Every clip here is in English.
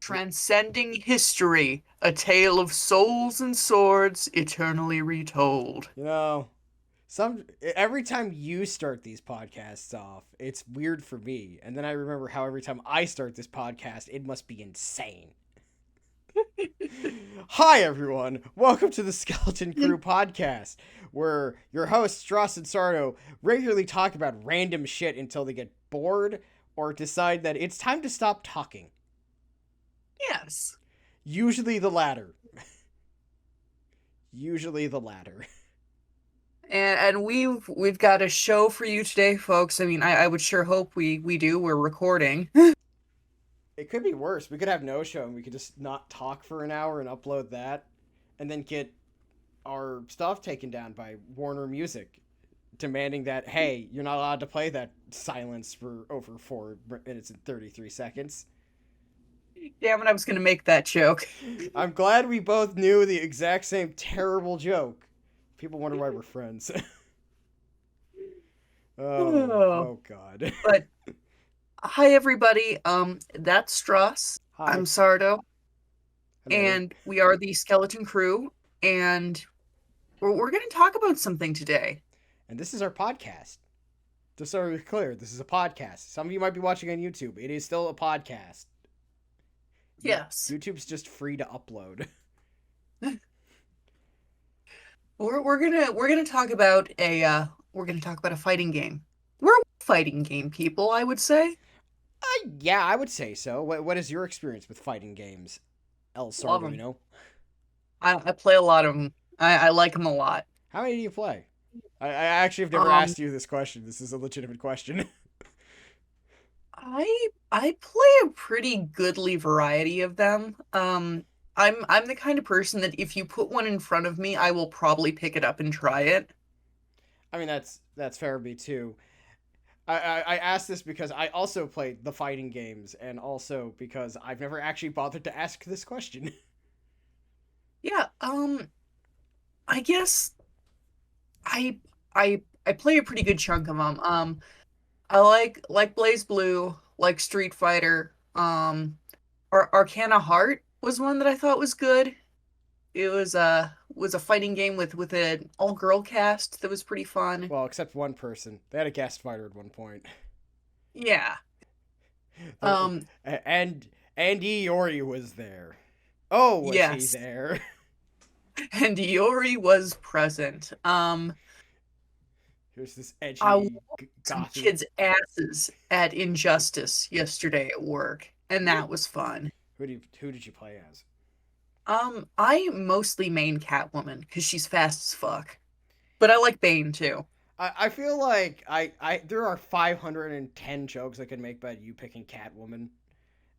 Transcending history, a tale of souls and swords eternally retold. You know, every time you start these podcasts off, it's weird for me, and then I remember how every time I start this podcast, it must be insane. Hi everyone, welcome to the Skeleton Crew podcast, where your hosts Stross and Sardo regularly talk about random shit until they get bored or decide that it's time to stop talking. Yes. Usually the latter. Usually the latter. And we've got a show for you today, folks. I mean, I would sure hope we do. We're recording. It could be worse. We could have no show and we could just not talk for an hour and upload that and then get our stuff taken down by Warner Music, demanding that, hey, you're not allowed to play that silence for over 4 minutes and 33 seconds. Damn it, I was gonna make that joke. I'm glad we both knew the exact same terrible joke. People wonder why we're friends. Oh God. But hi everybody. That's Struss. Hi. I'm Sardo. Hello. And we are the Skeleton Crew, and we're gonna talk about something today. And this is our podcast. Just so we're clear, this is a podcast. Some of you might be watching on YouTube. It is still a podcast. Yes. YouTube's just free to upload. We're gonna talk about a fighting game. We're fighting game people, I would say. Yeah, I would say so. What is your experience with fighting games, El Sardo, you know? I play a lot of them. I like them a lot. How many do you play? I actually have never asked you this question. This is a legitimate question. I play a pretty goodly variety of them. I'm the kind of person that if you put one in front of me, I will probably pick it up and try it. I mean, that's fair of me too. I asked this because I also played the fighting games, and also because I've never actually bothered to ask this question. Yeah, I guess I I play a pretty good chunk of them. I like Blaze Blue, like Street Fighter. Arcana Heart was one that I thought was good. It was a fighting game with an all-girl cast that was pretty fun. Well, except one person. They had a guest fighter at one point. Yeah. And Andy Iori was there. Oh, was yes. he there? And Iori was present. Here's this edgy I whooped some kids' asses at Injustice yesterday at work, and that was fun. Who did you play as? I mostly main Catwoman because she's fast as fuck, but I like Bane too. I feel like there are 510 jokes I could make about you picking Catwoman,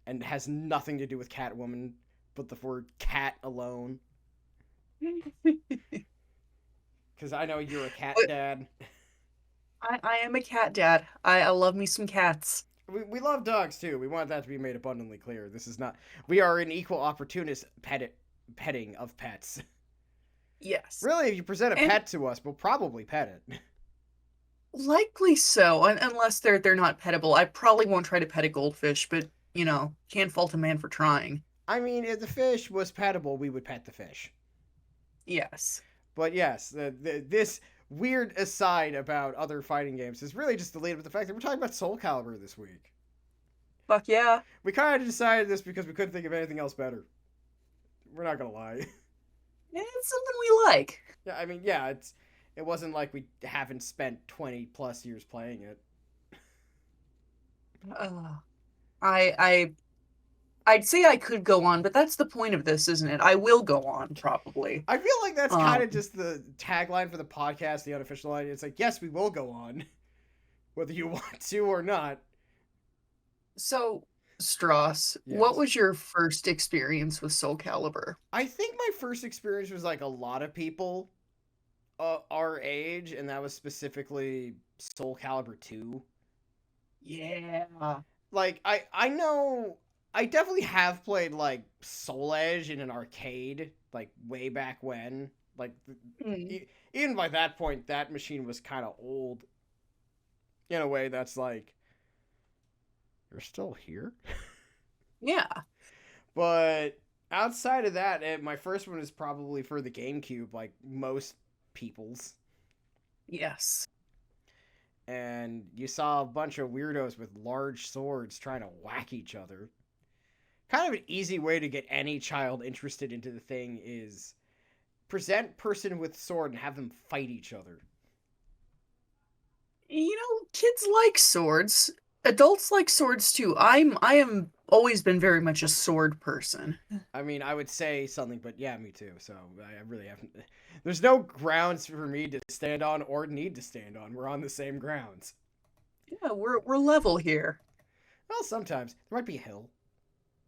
and it has nothing to do with Catwoman, but the word cat alone. Because I know you're a cat dad. I am a cat dad. I love me some cats. We love dogs too. We want that to be made abundantly clear. This is not. We are an equal opportunist petting of pets. Yes. Really, if you present a pet to us, we'll probably pet it. Likely so, unless they're not pettable. I probably won't try to pet a goldfish, but you know, can't fault a man for trying. I mean, if the fish was pettable, we would pet the fish. Yes. But yes, this weird aside about other fighting games is really just the lead up to the fact that we're talking about Soul Calibur this week. Fuck yeah. We kind of decided this because we couldn't think of anything else better. We're not gonna lie. It's something we like. Yeah, I mean, yeah, it wasn't like we haven't spent 20 plus years playing it. I'd say I could go on, but that's the point of this, isn't it? I will go on, probably. I feel like that's kind of just the tagline for the podcast, the unofficial line. It's like, yes, we will go on, whether you want to or not. So, Stross, yes. What was your first experience with Soul Calibur? I think my first experience was like a lot of people our age, and that was specifically Soul Calibur 2. Yeah. Like, I know... I definitely have played, like, Soul Edge in an arcade, like, way back when. Like, even by that point, that machine was kind of old. In a way that's like, you're still here? Yeah. But outside of that, my first one is probably for the GameCube, like most people's. Yes. And you saw a bunch of weirdos with large swords trying to whack each other. Kind of an easy way to get any child interested into the thing is present person with sword and have them fight each other. Kids like swords. Adults like swords too. I am always been very much a sword person. I mean, I would say something, but yeah, me too. So I really haven't. There's no grounds for me to stand on or need to stand on. We're on the same grounds. Yeah, we're level here. Well, sometimes there might be a hill.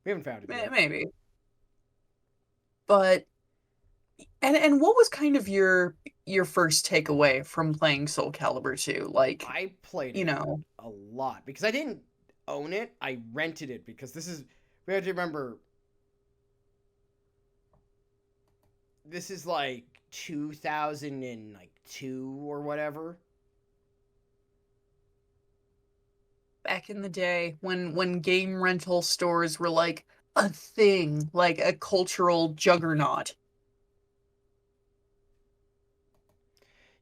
We haven't found it yet. Maybe. But and what was kind of your first takeaway from playing Soul Calibur 2? Like, I played you it know, a lot because I didn't own it. I rented it because this is. We have to remember. This is like 2002 or whatever. back in the day when game rental stores were like a thing, like a cultural juggernaut.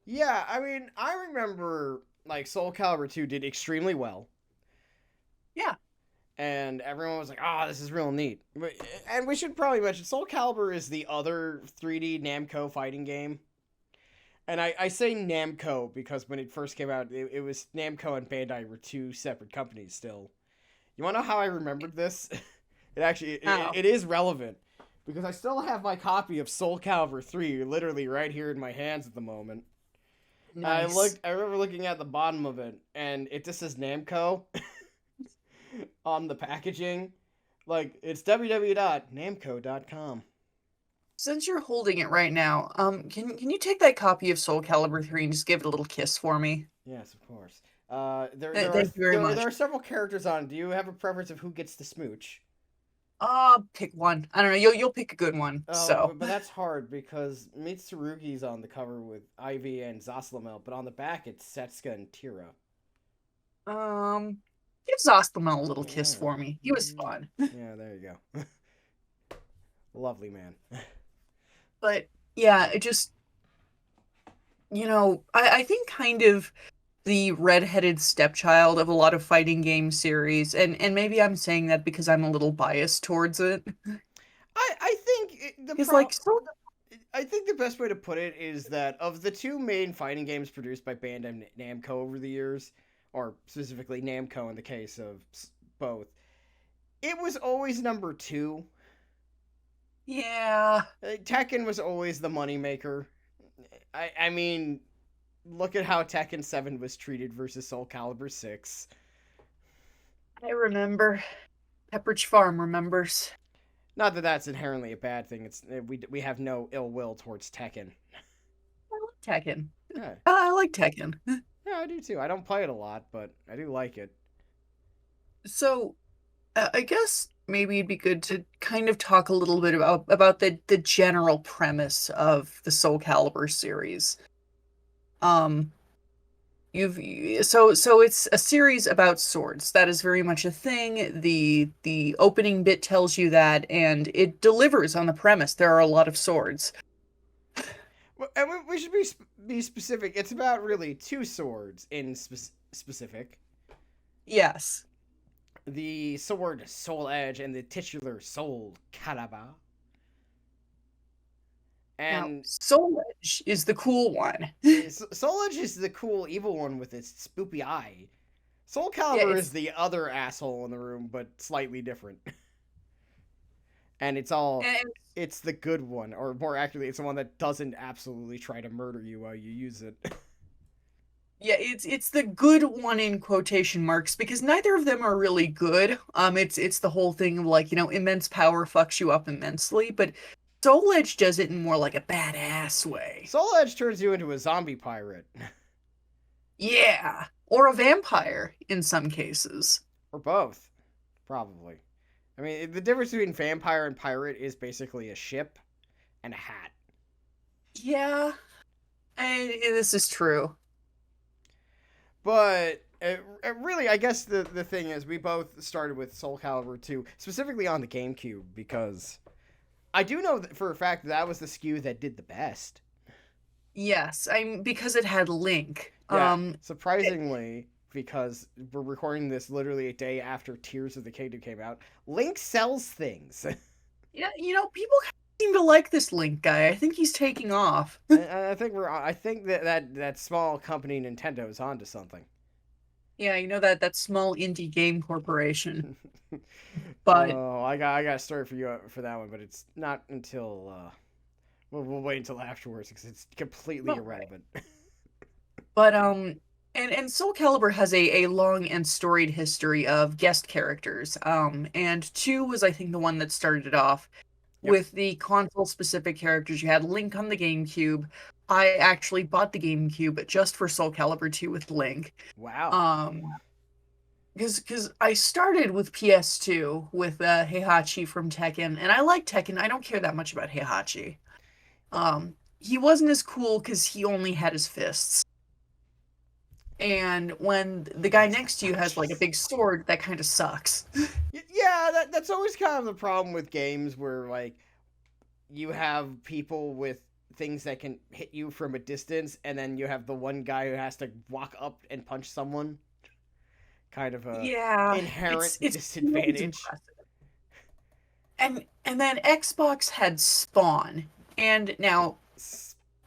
Yeah, I mean, I remember like Soul Calibur 2 did extremely well. Yeah. And everyone was like, "Ah, this is real neat." And we should probably mention Soul Calibur is the other 3D Namco fighting game. And I say Namco because when it first came out, it was Namco and Bandai were two separate companies still. You want to know how I remembered this? It actually Oh, it is relevant because I still have my copy of Soul Calibur 3 literally right here in my hands at the moment. nice. I remember looking at the bottom of it and it just says Namco on the packaging. Like it's www.namco.com. Since you're holding it right now, can you take that copy of Soul Calibur 3 and just give it a little kiss for me? Yes, of course. There are Thank you very much. there are several characters on. Do you have a preference of who gets to smooch? Pick one. I don't know. You'll pick a good one. Oh, So, but that's hard because Mitsurugi's on the cover with Ivy and Zaslamel, but on the back it's Setsuka and Tira. um, give Zostamel a little kiss Yeah, for me. He was fun. yeah, there you go. Lovely man. But yeah, I think kind of the redheaded stepchild of a lot of fighting game series, and maybe I'm saying that because I'm a little biased towards it. I think Because like so I think the best way to put it is that of the two main fighting games produced by Bandai Namco over the years, or specifically Namco in the case of both, it was always number two. yeah, Tekken was always the moneymaker. I mean, look at how Tekken 7 was treated versus Soul Calibur 6. I remember. Pepperidge Farm remembers. Not that that's inherently a bad thing. It's we have no ill will towards Tekken. I like Tekken. Yeah, I like Tekken. yeah, I do too. I don't play it a lot, but I do like it. So, I guess maybe it'd be good to kind of talk a little bit about the general premise of the Soul Calibur series. Um, so it's a series about swords. That is very much a thing. The opening bit tells you that, and it delivers on the premise. There are a lot of swords. And we should be specific. It's about really two swords in specific. Yes. The sword Soul Edge and the titular Soul Calibur. Now, And Soul Edge is the cool one. Soul Edge is the cool evil one with its spoopy eye. Soul Yeah, Calibur is the other asshole in the room, but slightly different. And and it's the good one, or more accurately, it's the one that doesn't absolutely try to murder you while you use it. yeah, it's the good one in quotation marks because neither of them are really good. It's the whole thing of like, immense power fucks you up immensely, but Soul Edge does it in more like a badass way. Soul Edge turns you into a zombie pirate. Yeah, or a vampire in some cases. Or both, probably. I mean, the difference between vampire and pirate is basically a ship and a hat. Yeah, this is true. But Really, I guess the thing is, we both started with Soul Calibur 2, specifically on the GameCube, because I do know that for a fact that was the SKU that did the best. Yes, I'm because it had Link. Yeah, surprisingly, because we're recording this literally a day after Tears of the Kingdom came out, Link sells things. Yeah, people seem to like this Link guy. I think he's taking off. I think I think that small company Nintendo is onto something. Yeah, that small indie game corporation. But Oh, I got a story for you for that one, but it's not until we'll wait until afterwards because it's completely well, right. irrelevant. But and Soul Calibur has a long and storied history of guest characters. And 2 was I think the one that started it off Yep. with the console specific characters. You had Link on the GameCube. I actually bought the GameCube just for Soul Calibur 2 with Link. Wow. Um because I started with PS2 with Heihachi from Tekken, and I like Tekken. I don't care that much about Heihachi. He wasn't as cool because he only had his fists. And when the guy That's next to you has like a big sword, that kind of sucks. yeah, that's always kind of the problem with games where like you have people with things that can hit you from a distance, and then you have the one guy who has to walk up and punch someone. Kind of a Yeah, inherent it's always disadvantage. impressive. And then Xbox had Spawn, and now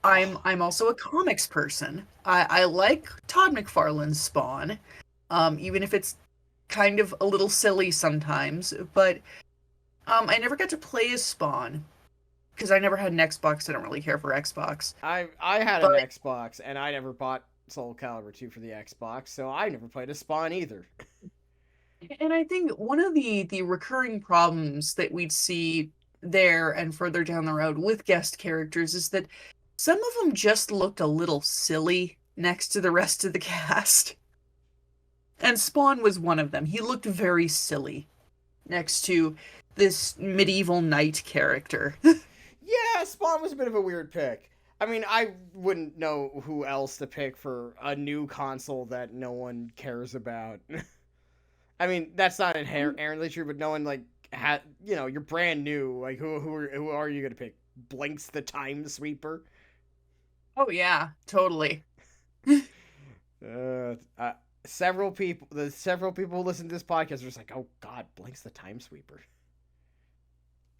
I'm also a comics person. I like Todd McFarlane's Spawn, even if it's kind of a little silly sometimes. But I never got to play as Spawn because I never had an Xbox. I don't really care for Xbox. I had an But Xbox and I never bought Soul Calibur 2 for the Xbox, so I never played a Spawn either. and I think one of the recurring problems that we'd see there and further down the road with guest characters is that some of them just looked a little silly next to the rest of the cast. And Spawn was one of them. He looked very silly next to this medieval knight character. Yeah, Spawn was a bit of a weird pick. I mean, I wouldn't know who else to pick for a new console that no one cares about. I mean, that's not inherently true, but no one like had you're brand new. Like who are you gonna pick? Blinks the Time Sweeper. Oh yeah, totally. Uh, uh the several people who listen to this podcast are just like, oh God, Blinks the Time Sweeper.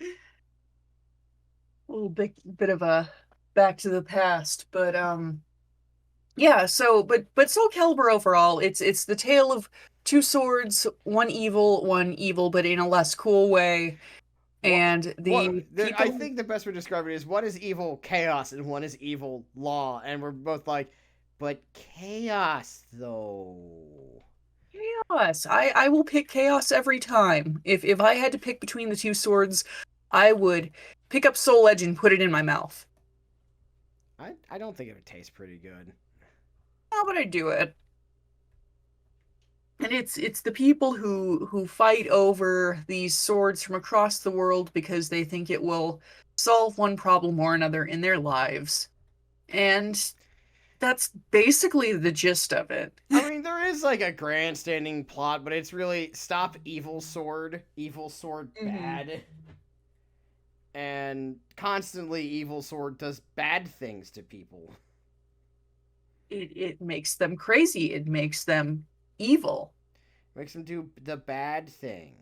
A little bit of a back to the past, but yeah, so but Soul Calibur overall, it's the tale of two swords, one evil, but in a less cool way. What? And the I people think the best way to describe it is one is evil chaos and one is evil law, and we're both like, but chaos though. chaos. I will pick chaos every time. If I had to pick between the two swords, I would pick up Soul Edge and put it in my mouth. I don't think it would taste pretty good. How would I do it? And it's the people who fight over these swords from across the world because they think it will solve one problem or another in their lives. And that's basically the gist of it. I mean, there is like a grandstanding plot, but it's really stop evil sword Mhm. bad, and constantly evil sword does bad things to people. It makes them crazy. It makes them evil. Makes them do the bad thing.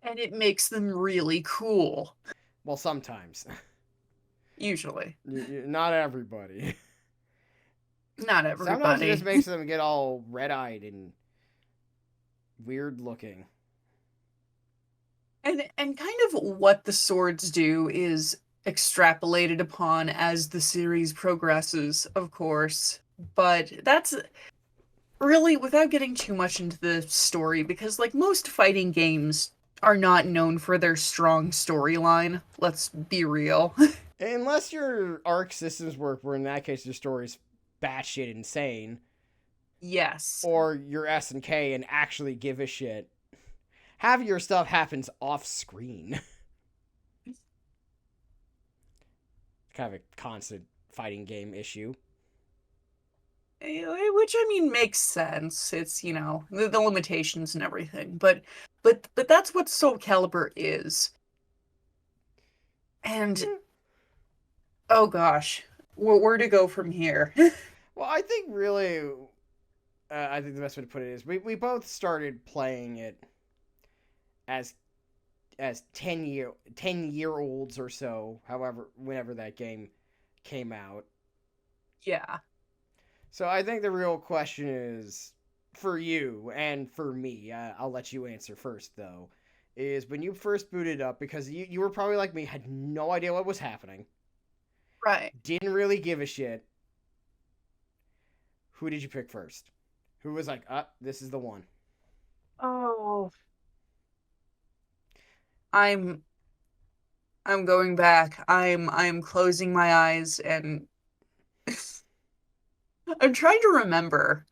And it makes them really cool. Well, sometimes. Usually. Not everybody. Not Sometimes it everybody. just makes them get all red-eyed and weird looking. And kind of what the swords do is extrapolated upon as the series progresses, of course. But that's really without getting too much into the story, because like most fighting games are not known for their strong storyline. Let's be real. Unless your arc systems work, where in that case your story's batshit insane, Yes. or your SNK and actually give a shit. Half of your stuff happens off screen. Kind of a constant fighting game issue. Which I mean makes sense. It's, the limitations and everything. But that's what Soul Calibur is. And Yeah. oh gosh, where to go from here? Well, I think really, I think the best way to put it is we both started playing it as 10-year olds or so, however, whenever that game came out. Yeah. So I think the real question is for you and for me. I'll let you answer first though. Is when you first booted up, because you were probably like me, had no idea what was happening, Right. didn't really give a shit. Who did you pick first? Who was like, this is the one? Oh, I'm I'm going back. I'm closing my eyes and I'm trying to remember.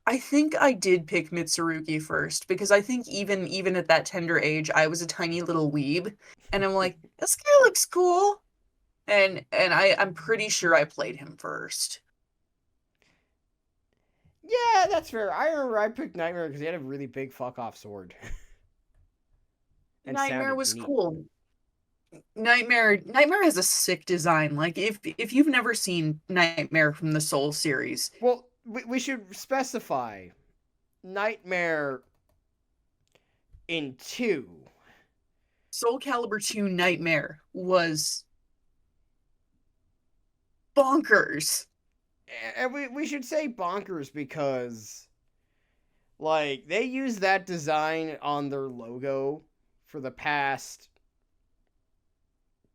I think I did pick Mitsurugi first because I think even at that tender age, I was a tiny little weeb, and I'm like, this guy looks cool, and I'm pretty sure I played him first. Yeah, that's fair. I remember I picked Nightmare because he had a really big fuck off sword and Nightmare sounded was neat. cool. Nightmare has a sick design. Like if you've never seen Nightmare from the Soul series, Well, we should specify Nightmare in 2. Soul Calibur 2 Nightmare was bonkers. And we should say bonkers because, like, they use that design on their logo for the past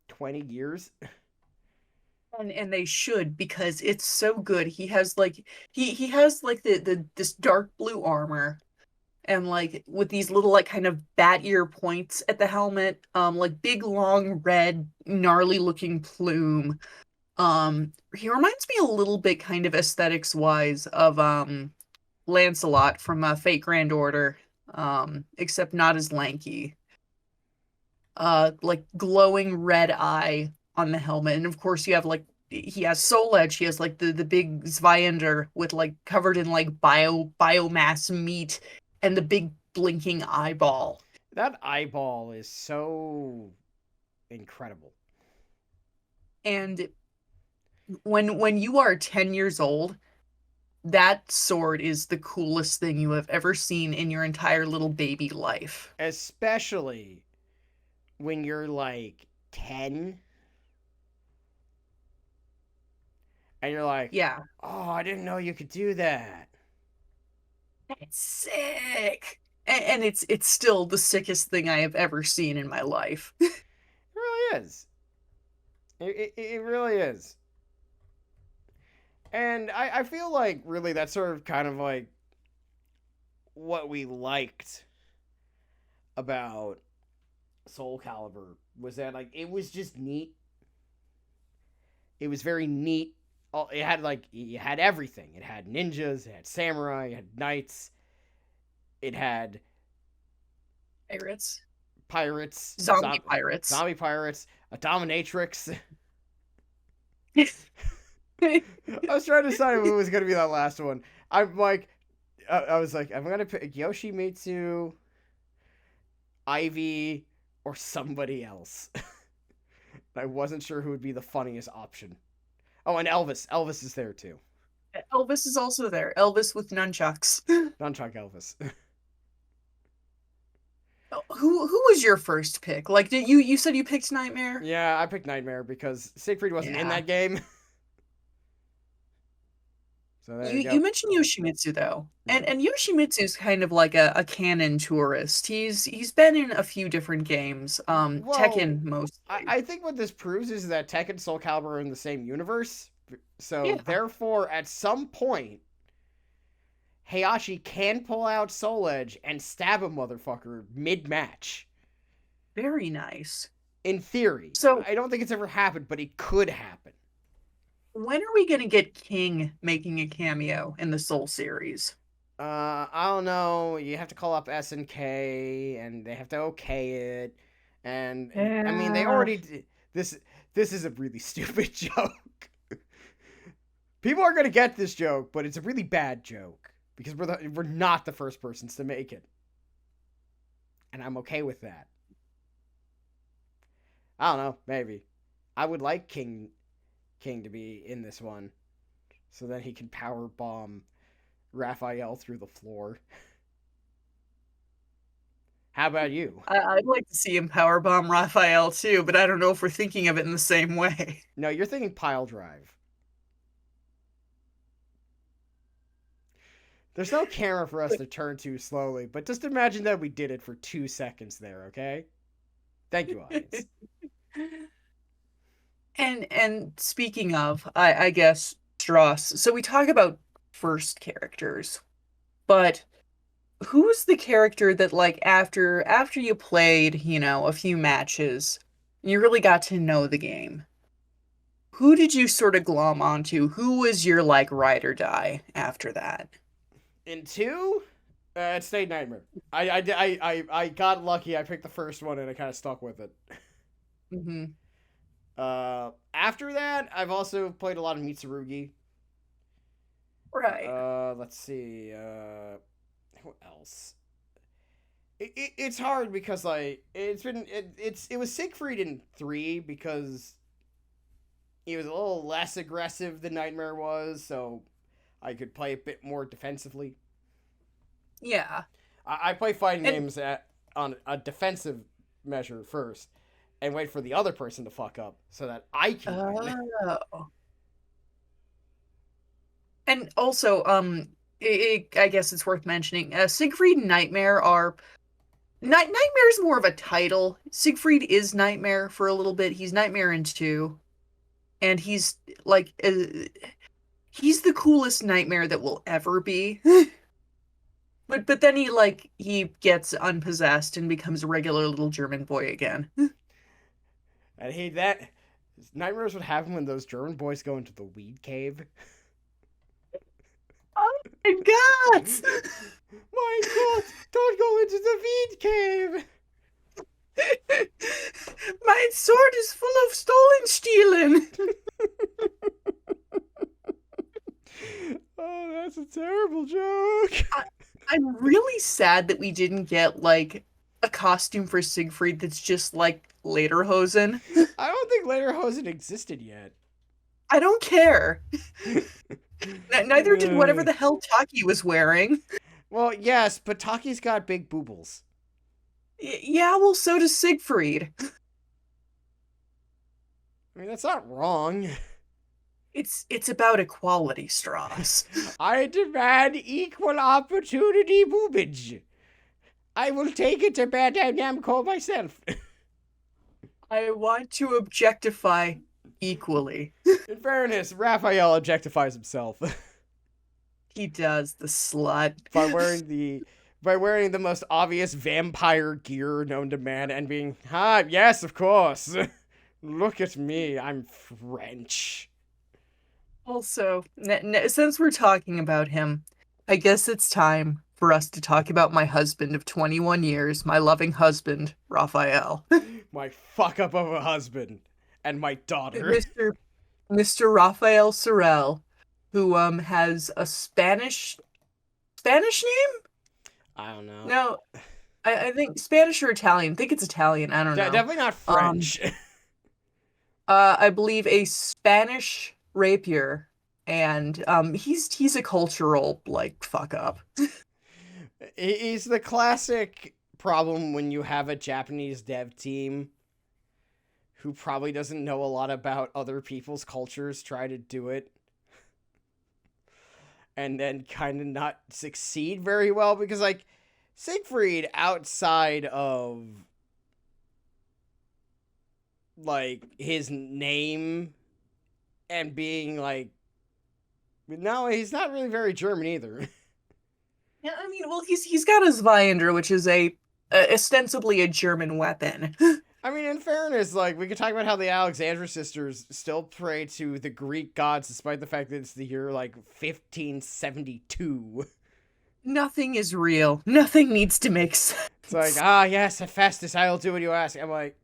20 years. And they should because it's so good. He has like the this dark blue armor and like with these little like kind of bat ear points at the helmet, like big long red gnarly looking plume. He reminds me a little bit kind of aesthetics wise of Lancelot from Fate Grand Order, except not as lanky. Like glowing red eye on the helmet, and of course you have like he has Soul Edge. He has like the big Zweihander with like covered in like biomass meat and the big blinking eyeball. That eyeball is so incredible. And when you are 10 years old, that sword is the coolest thing you have ever seen in your entire little baby life. Especially when you're like 10 and you're like, Yeah, oh, I didn't know you could do that. that's sick. And it's still the sickest thing I have ever seen in my life. It really is. It really is. And I feel like really that's sort of kind of like what we liked about Soul Calibur was that like it was just neat. It was very neat. It had like it had everything. It had ninjas, it had samurai, it had knights, it had Pirates. pirates, Zombie pirates. zombie pirates, a dominatrix. I was trying to decide who was gonna be that last one. I'm like, I was like, I'm gonna pick Yoshimitsu, Ivy, or somebody else. I wasn't sure who would be the funniest option. Oh, and Elvis. Elvis is there too. Elvis is also there. Elvis with nunchucks. Nunchuck Elvis. Who was your first pick? Like did you said you picked Nightmare? Yeah, I picked Nightmare because Siegfried wasn't in Yeah. that game. So there You you you go. mentioned Yoshimitsu though. Yeah. And Yoshimitsu's kind of like a canon tourist. He's been in a few different games. Well, Tekken mostly. I think what this proves is that Tekken and Soul Calibur are in the same universe. So Yeah, therefore, at some point, Heihachi can pull out Soul Edge and stab a motherfucker mid-match. very nice. In theory. So I don't think it's ever happened, but it could happen. when are we gonna get King making a cameo in the Soul series? I don't know. You have to call up SNK, and they have to okay it. And I mean, they Yeah. already did, this. This is a really stupid joke. People are gonna get this joke, but it's a really bad joke because we're not the first persons to make it, and I'm okay with that. I don't know, maybe I would like King to be in this one, so that he can power bomb Raphael through the floor. How about you? I'd like to see him powerbomb Raphael too, but I don't know if we're thinking of it in the same way. No, you're thinking pile drive. There's no camera for us to turn to slowly, but just imagine that we did it for 2 seconds there, okay? Thank you, audience. And speaking of, I guess Stross. So we talk about first characters, but who's the character that like after you played, a few matches, you really got to know the game? Who did you sort of glom onto? Who was your like ride or die after that? In two, it's State Nightmare. I got lucky. I picked the first one and I kind of stuck with it. Hmm. After that, I've also played a lot of Mitsurugi. Right. Let's see. Who else? It's hard because like it was Siegfried in 3 because he was a little less aggressive than Nightmare was, so I could play a bit more defensively. Yeah. I play fighting And games on a defensive measure first, and wait for the other person to fuck up so that I can win. oh. And also, I guess it's worth mentioning, Siegfried and Nightmare are Nightmare is more of a title. Siegfried is Nightmare for a little bit. He's Nightmare in 2, and he's the coolest Nightmare that will ever be. But then he gets unpossessed and becomes a regular little German boy again. I hate that. Nightmares would happen when those German boys go into the weed cave. Oh my god! My God, don't go into the weed cave. My sword is full of stolen stealing. Oh, that's a terrible joke. I'm really sad that we didn't get like a costume for Siegfried that's just like Lederhosen. I don't think Lederhosen existed yet. I don't care. Neither did whatever the hell Taki was wearing. Well, yes, but Taki's got big boobles. Yeah, well, so does Siegfried. I mean, that's not wrong. It's about equality, Strauss. I demand equal opportunity boobage. I will take it to Bandai Namco myself. I want to objectify equally. In fairness, Raphael objectifies himself He does, the slut. by wearing the most obvious vampire gear known to man and being, yes, of course. Look at me, I'm French. Also, since we're talking about him, I guess it's time for us to talk about my husband of 21 years, my loving husband, Raphael. My fuck up of a husband and my daughter. Mr. Raphael Sorel, who has a Spanish name? I don't know. No, I think Spanish or Italian. I think it's Italian. I don't know. Definitely not French. I believe a Spanish rapier, and he's a cultural like fuck up. He's the classic problem when you have a Japanese dev team who probably doesn't know a lot about other people's cultures try to do it and then kind of not succeed very well because like Siegfried outside of like his name and being like no, he's not really very German either. Yeah, I mean, well, he's got his Zweihander, which is ostensibly a German weapon. I mean, in fairness, like, we could talk about how the Alexandra sisters still pray to the Greek gods despite the fact that it's the year, like, 1572. Nothing is real. Nothing needs to make sense. It's like, yes, Hephaestus, I'll do what you ask. I'm like,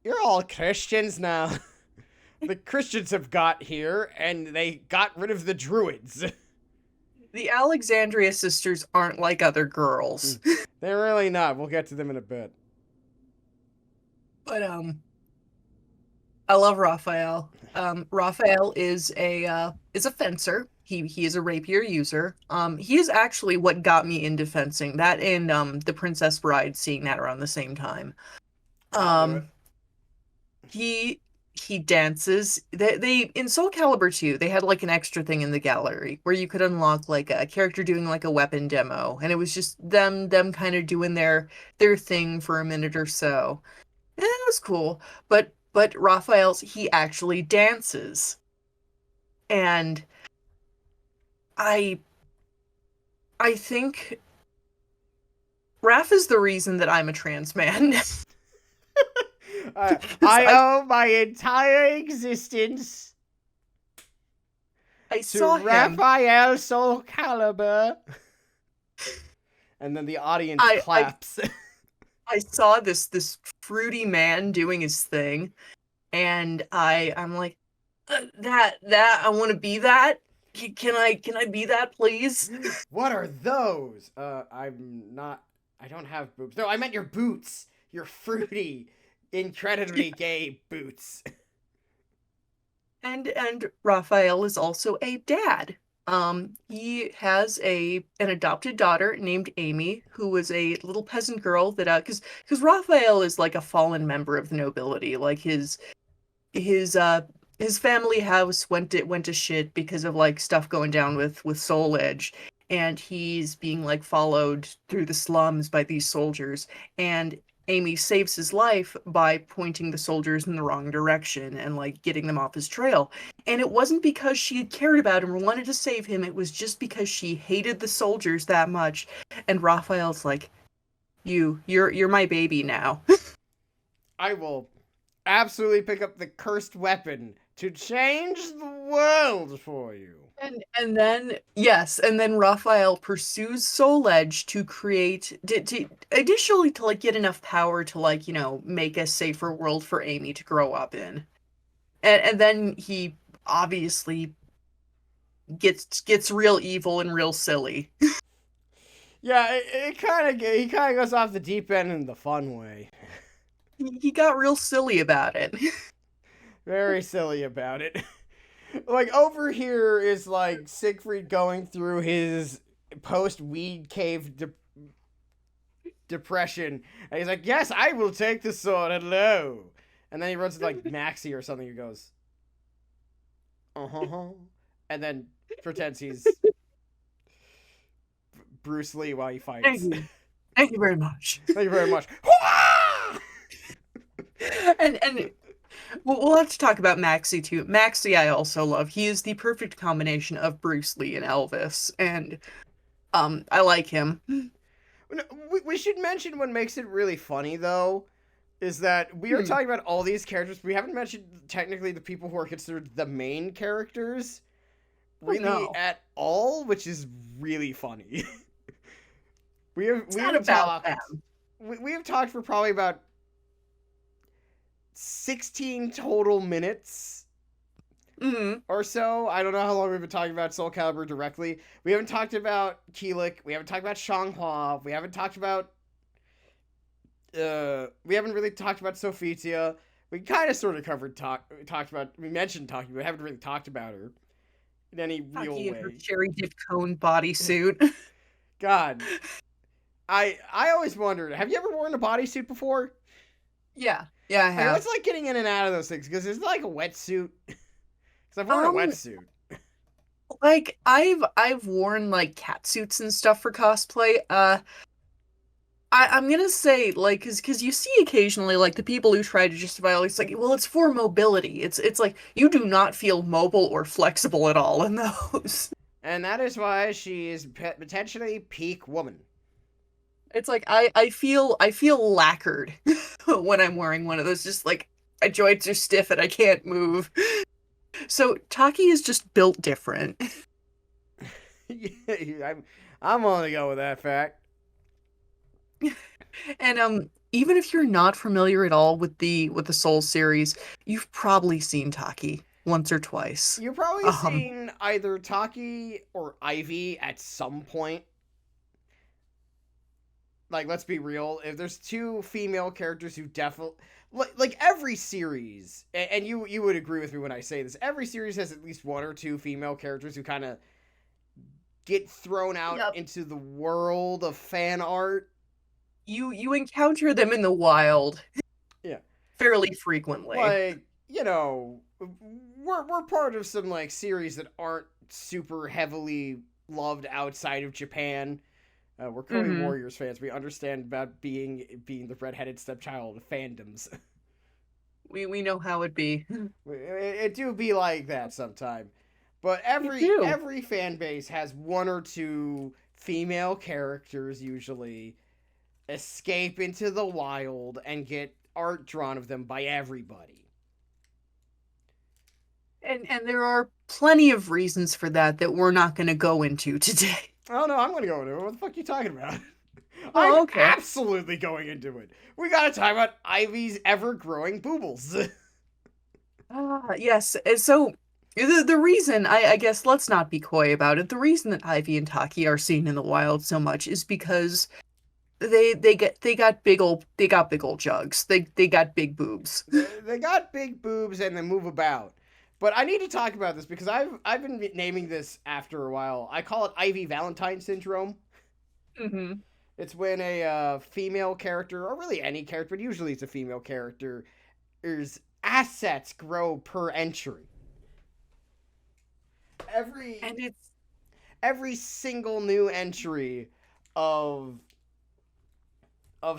you're all Christians now. The Christians have got here, and they got rid of the druids. The Alexandria sisters aren't like other girls. They're really not. We'll get to them in a bit. But I love Raphael. Raphael is a fencer. He is a rapier user. He is actually what got me into fencing. That and the Princess Bride, seeing that around the same time. I'll do it. He he dances. They in Soul Calibur 2, they had like an extra thing in the gallery where you could unlock like a character doing like a weapon demo, and it was just them kind of doing their thing for a minute or so. And it was cool. But Raphael's, he actually dances. And I I think Raph is the reason that I'm a trans man. I owe my entire existence I to saw him. Raphael Soul Calibur. And then the audience claps. I saw this fruity man doing his thing, and I'm like, that I want to be that. Can I be that, please? What are those? I'm not. I don't have boobs. No, I meant your boots. Your fruity, incredibly gay boots. And Raphael is also a dad. He has an adopted daughter named Amy, who was a little peasant girl that because Raphael is like a fallen member of the nobility. Like his his family house went to shit because of like stuff going down with Soul Edge, and he's being like followed through the slums by these soldiers, and Amy saves his life by pointing the soldiers in the wrong direction and like getting them off his trail. And it wasn't because she cared about him or wanted to save him, it was just because she hated the soldiers that much. And Raphael's like, you're my baby now. I will absolutely pick up the cursed weapon to change the world for you. And then yes, and then Raphael pursues Soul Edge to create to additionally to like get enough power to like, make a safer world for Amy to grow up in. And then he obviously gets real evil and real silly. Yeah, he kind of goes off the deep end in the fun way. He got real silly about it. Very silly about it. Like, over here is, like, Siegfried going through his post-weed cave depression. And he's like, yes, I will take the sword, hello. And then he runs to, like, Maxie or something and goes, uh-huh. And then pretends he's Bruce Lee while he fights. Thank you very much. Thank you very much. And we'll have to talk about Maxie too. Maxie I also love. He is the perfect combination of Bruce Lee and Elvis, and I like him. We should mention what makes it really funny though, is that we are talking about all these characters. We haven't mentioned technically the people who are considered the main characters really at all, which is really funny. we have talked for probably about 16 total minutes or so. I don't know how long we've been talking about Soul Calibur directly. We haven't talked about Keelik. We haven't talked about Shanghua. We haven't talked about we haven't really talked about Sophitia. We kind of sort of we mentioned talking, but we haven't really talked about her in any real way. Her cherry dipped cone bodysuit. God. I always wondered, have you ever worn a bodysuit before? Yeah, I have. What's like getting in and out of those things? Because it's like a wetsuit. Because I've worn a wetsuit. Like I've worn like catsuits and stuff for cosplay. I'm gonna say like because you see occasionally like the people who try to justify all these like, well, it's for mobility. It's like you do not feel mobile or flexible at all in those. And that is why she is potentially peak woman. It's like I feel lacquered when I'm wearing one of those. Just like my joints are stiff and I can't move. So Taki is just built different. Yeah, I'm only going with that fact. And even if you're not familiar at all with the Soul series, you've probably seen Taki once or twice. You've probably Um, seen either Taki or Ivy at some point. Like, let's be real. If there's two female characters who definitely like every series, and you would agree with me when I say this, every series has at least one or two female characters who kind of get thrown out yep. into the world of fan art. You encounter them in the wild Yeah. fairly frequently. Like, we're part of some like series that aren't super heavily loved outside of Japan. We're clearly Hmm. Warriors fans. We understand about being the redheaded stepchild of fandoms. We know how it be. It do be like that sometime. But You do. every fan base has one or two female characters usually escape into the wild and get art drawn of them by everybody. And there are plenty of reasons for that that we're not going to go into today. Oh no, I'm gonna go into it. What the fuck are you talking about? I'm Oh, okay. absolutely going into it. We gotta talk about Ivy's ever growing boobles. Yes. So the reason I guess let's not be coy about it. The reason that Ivy and Taki are seen in the wild so much is because they got big old jugs. They got big boobs. They got big boobs and they move about. But I need to talk about this because I've been naming this after a while. I call it Ivy Valentine syndrome. Hmm. It's when a female character, or really any character, but usually it's a female character, is assets grow per entry. Every And it's every single new entry of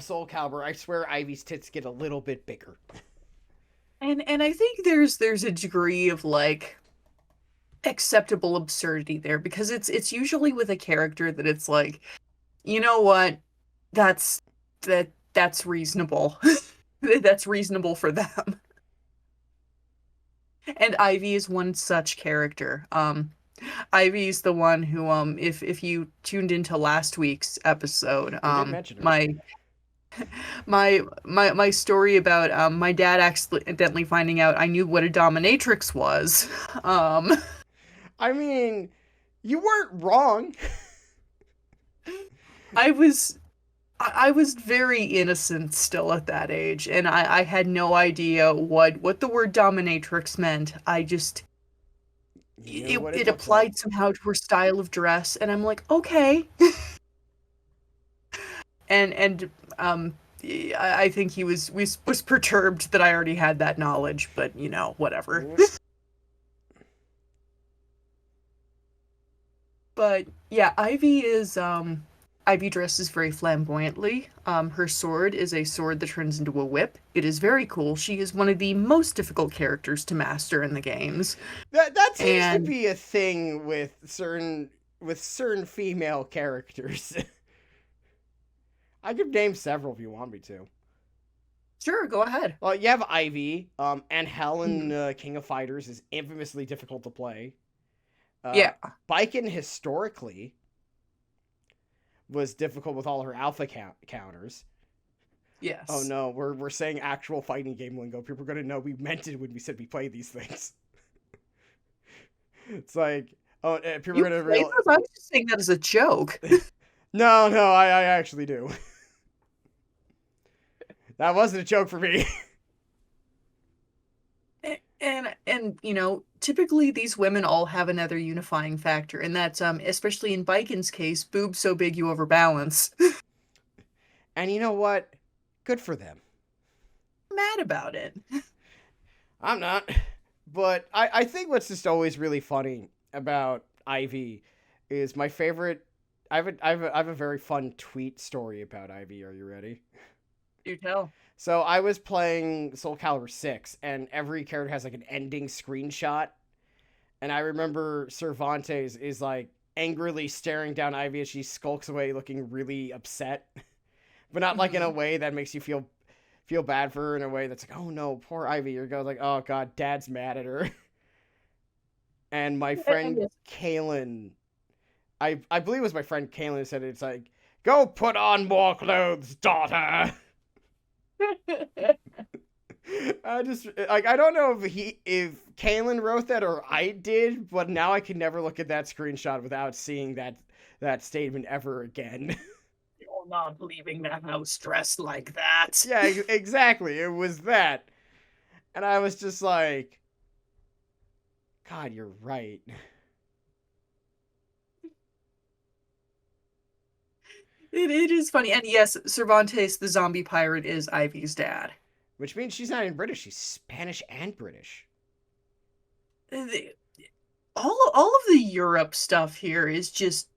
Soul Calibur, I swear Ivy's tits get a little bit bigger. and I think there's a degree of like acceptable absurdity there because it's usually with a character that it's like, you know what? That's that's reasonable. That's reasonable for them. And Ivy is one such character. Ivy's the one who if you tuned into last week's episode, We did mention her. my story about my dad accidentally finding out I knew what a dominatrix was. Um I mean, you weren't wrong. I was I was very innocent still at that age, and I had no idea what the word dominatrix meant. I just You knew what it it looked like. applied somehow to her style of dress, and I'm like, okay. And I think he was perturbed that I already had that knowledge, but you know, whatever. But yeah, Ivy dresses very flamboyantly. Her sword is a sword that turns into a whip. It is very cool. She is one of the most difficult characters to master in the games. That seems to And be a thing with certain female characters. I could name several if you want me to. sure, go ahead. Well, you have Ivy, and Helen, Mhm. King of Fighters, is infamously difficult to play. Uh, Yeah. Baiken historically was difficult with all her alpha counters. Oh Yes. no, we're saying actual fighting game lingo. People are gonna know we meant it when we said we played these things. It's like, oh, people You are gonna play real. those? I was just saying that as a joke. No, I actually do. That wasn't a joke for me. And you know, typically these women all have another unifying factor, and that's especially in Biken's case, boobs so big you overbalance. And you know what? Good for them. Mad about it. I'm not. But I think what's just always really funny about Ivy is my favorite. I have a very fun tweet story about Ivy. Are you ready? Do tell. So I was playing Soul Calibur 6, and every character has like an ending screenshot. And I remember Cervantes is like angrily staring down Ivy as she skulks away looking really upset. But not like in a Hmm. way that makes you feel bad for her, in a way that's like, oh no, poor Ivy. You're going like, oh god, dad's mad at her. And my And friend Kalen, I believe it was my friend Kalen who said it, it's like, go put on more clothes, daughter. I just like I don't know if Kalen wrote that or I did, but now I can never look at that screenshot without seeing that statement ever again. You're not leaving the house dressed like that. Yeah, exactly. It was that. And I was just like, God, you're right. It is funny. And yes, Cervantes, the zombie pirate, is Ivy's dad. Which means she's not even British, she's Spanish and British. The- all of the Europe stuff here is just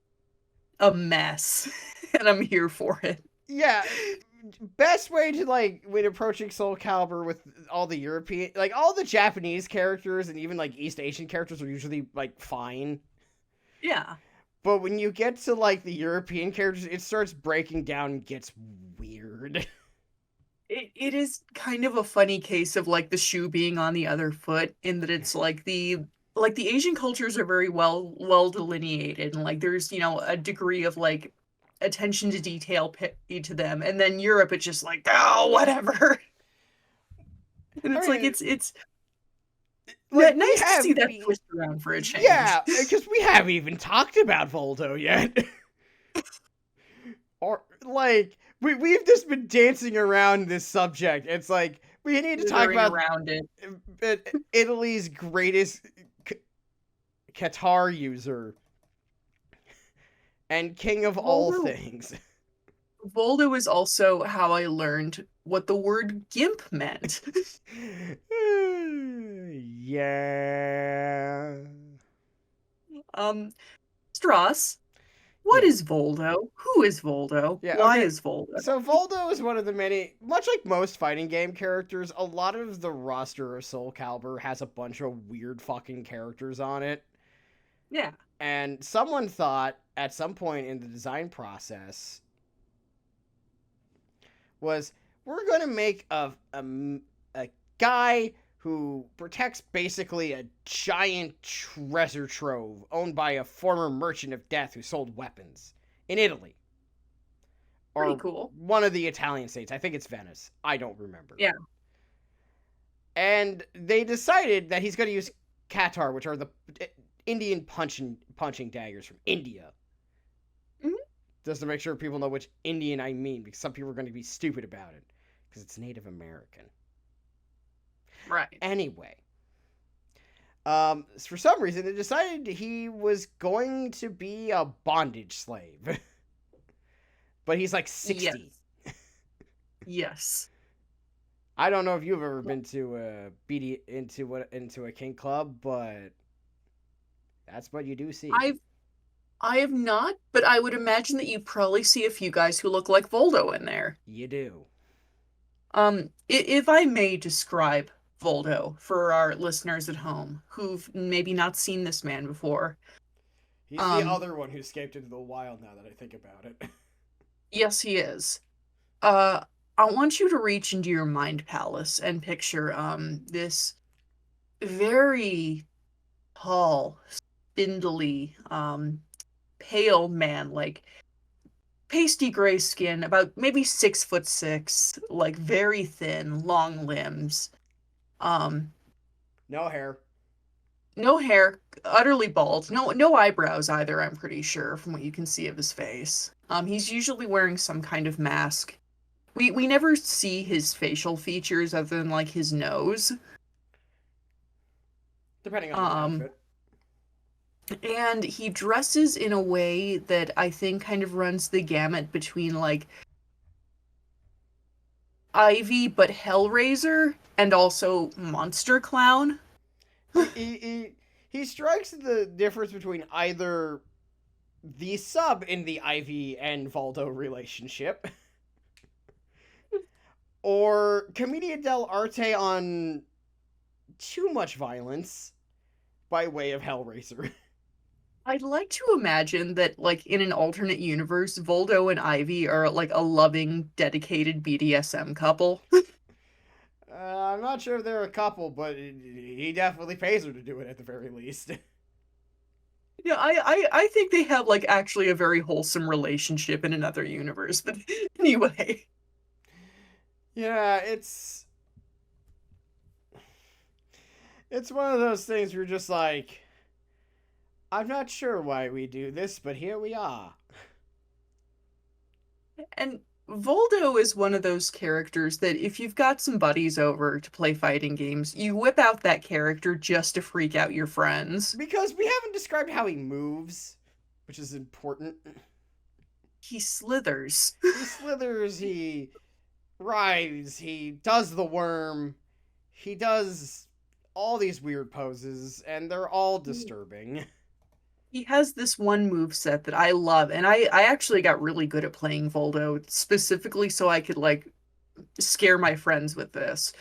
a mess, and I'm here for it. Yeah, best way to like when approaching Soul Calibur with all the European, like all the Japanese characters and even like East Asian characters are usually like fine. Yeah. But when you get to like the European characters, it starts breaking down and gets weird. It is kind of a funny case of like the shoe being on the other foot in that it's like the Asian cultures are very well delineated and like there's, a degree of like attention to detail paid to them. And then Europe it's just like, oh, whatever. And I it's like mean, it's like we nice to have, see that twist around for a change. yeah, because we haven't even talked about Voldo yet. Or like we've just been dancing around this subject. It's like we need to talk Slithering about around it. Italy's greatest Qatar user and king of all Voldo, things. Voldo is also how I learned what the word gimp meant. Yeah. Stross, what Yeah. is Voldo? Who is Voldo? Yeah, Why okay. is Voldo? So Voldo is one of the many, much like most fighting game characters, a lot of the roster of Soul Calibur has a bunch of weird fucking characters on it. Yeah. And someone thought at some point in the design process was we're going to make a guy who protects basically a giant treasure trove owned by a former merchant of death who sold weapons in Italy. Pretty Or cool. one of the Italian states. I think it's Venice. I don't remember. Yeah. And they decided that he's going to use Qatar, which are the Indian punching daggers from India. Mhm. Just to make sure people know which Indian I mean, because some people are going to be stupid about it, because it's Native American. Right. Anyway, for some reason, they decided he was going to be a bondage slave. But he's like 60. Yes. Yes. I don't know if you've ever been to a into a kink club, but that's what you do see. I have not, but I would imagine that you probably see a few guys who look like Voldo in there. You do. If I may describe Voldo for our listeners at home who've maybe not seen this man before. He's the other one who escaped into the wild now that I think about it. Yes, he is. I want you to reach into your mind palace and picture this very tall, spindly, pale man, like pasty gray skin, about maybe 6'6", like very thin, long limbs. Um, No hair. no hair, utterly bald, no eyebrows either, I'm pretty sure, from what you can see of his face. He's usually wearing some kind of mask. We never see his facial features other than like his nose. Depending on the Um, outfit. and he dresses in a way that I think kind of runs the gamut between like Ivy but Hellraiser and also Monster Clown. He strikes the difference between either the sub in the Ivy and Valdo relationship or Commedia dell'arte on too much violence by way of Hellraiser. I'd like to imagine that, like, in an alternate universe, Voldo and Ivy are, like, a loving, dedicated BDSM couple. I'm not sure if they're a couple, but he definitely pays her to do it at the very least. Yeah, I think they have, like, actually a very wholesome relationship in another universe, but anyway. Yeah, it's one of those things where you're just like, I'm not sure why we do this, but here we are. And Voldo is one of those characters that if you've got some buddies over to play fighting games, you whip out that character just to freak out your friends. Because we haven't described how he moves, which is important. He slithers. He slithers, he writhes, he does the worm, he does all these weird poses, and they're all disturbing. He has this one move set that I love, and I actually got really good at playing Voldo specifically so I could like scare my friends with this.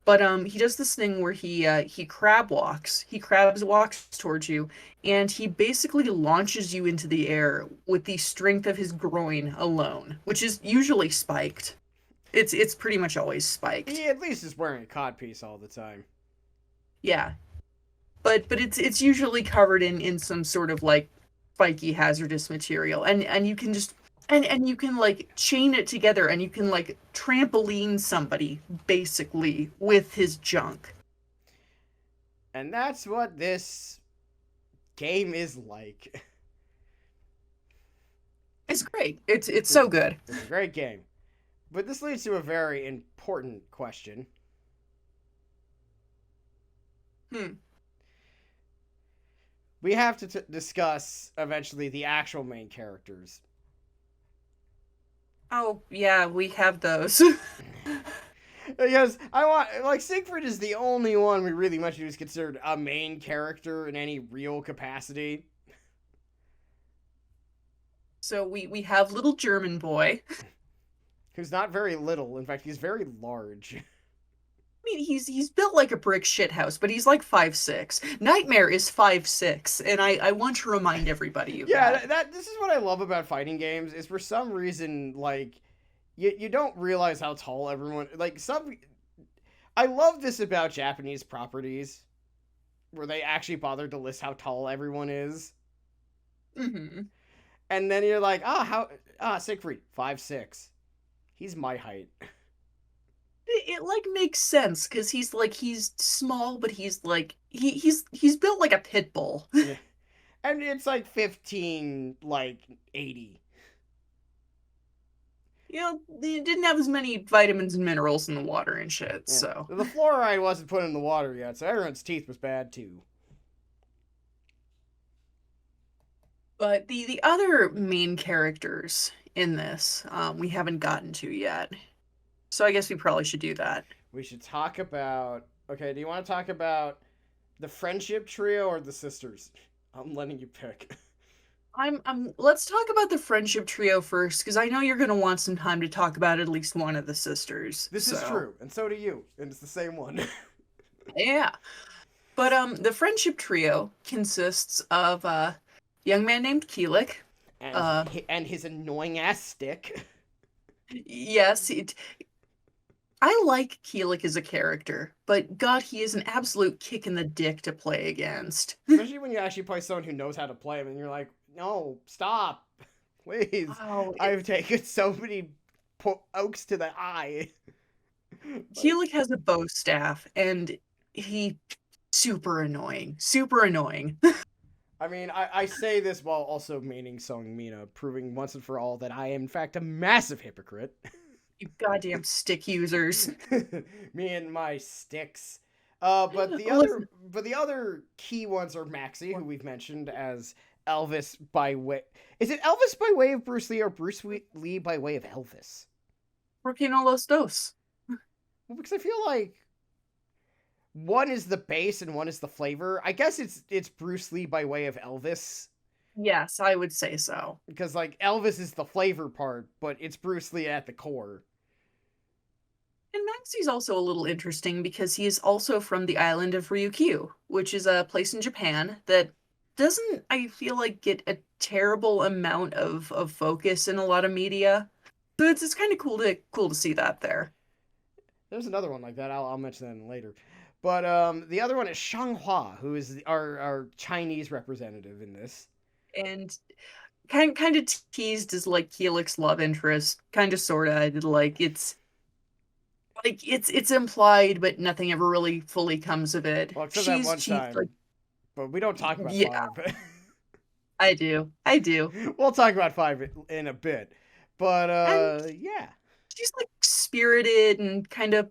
But he does this thing where he crab walks. He crabs walks towards you, and he basically launches you into the air with the strength of his groin alone, which is usually spiked. It's pretty much always spiked. He at least is wearing a codpiece all the time. Yeah. But it's usually covered in some sort of like spiky hazardous material. And you can just and you can like chain it together and you can like trampoline somebody basically with his junk. And that's what this game is like. It's great. It's so good. It's a great game. But this leads to a very important question. Hmm. We have to discuss eventually the actual main characters. Oh, yeah, we have those. Because I want, like, Siegfried is the only one we really much use considered a main character in any real capacity. So we have little German boy. Who's not very little. In fact, he's very large. I mean, he's built like a brick shithouse, but he's like 5'6". Nightmare is 5'6", and I want to remind everybody of Yeah, that. this is what I love about fighting games is for some reason like you don't realize how tall everyone like some I love this about Japanese properties where they actually bothered to list how tall everyone is. Hmm. And then you're like, Siegfried, 5'6". He's my height. It like makes sense because he's small, but he's like he's built like a pit bull. Yeah. And it's like 15 like 80. You know, he didn't have as many vitamins and minerals in the water and shit. Yeah. So, The fluoride wasn't put in the water yet, so everyone's teeth was bad too. but the other main characters in this, we haven't gotten to yet. So I guess we probably should do that. We should talk about. Okay, do you want to talk about the friendship trio or the sisters? I'm letting you pick. Let's talk about the friendship trio first, because I know you're gonna want some time to talk about at least one of the sisters. This is true, and so do you, and it's the same one. Yeah. But the friendship trio consists of a young man named Keelik. and Uh and his annoying ass stick. yes, I like Keelik as a character, but God, he is an absolute kick in the dick to play against. Especially when you actually play someone who knows how to play him, and you're like, no, stop, please. Oh, I've taken so many oaks to the eye. Keelik has a bow staff, and he super annoying, super annoying. I mean, I say this while also meaning Song Mina, proving once and for all that I am in fact a massive hypocrite. You goddamn stick users. Me and my sticks. But the Listen, other key ones are Maxie, who we've mentioned as Elvis by way. Is it Elvis by way of Bruce Lee or Bruce Lee by way of Elvis? ¿Por qué no los dos? Well, because I feel like one is the base and one is the flavor. I guess it's Bruce Lee by way of Elvis. Yes, I would say so. Because like Elvis is the flavor part, but it's Bruce Lee at the core. And Maxie's also a little interesting because he is also from the island of Ryukyu, which is a place in Japan that doesn't, I feel like, get a terrible amount of focus in a lot of media. So it's kind of cool to see that there. There's another one like that. I'll mention that later. But the other one is Shanghua, who is our Chinese representative in this. And kind of teased as like Keelik's love interest, kind of sorta. Like like it's implied, but nothing ever really fully comes of it. Well, except that one She's like, time. But we don't talk about yeah, 5. I do. We'll talk about 5 in a bit. But And yeah. she's like spirited and kind of,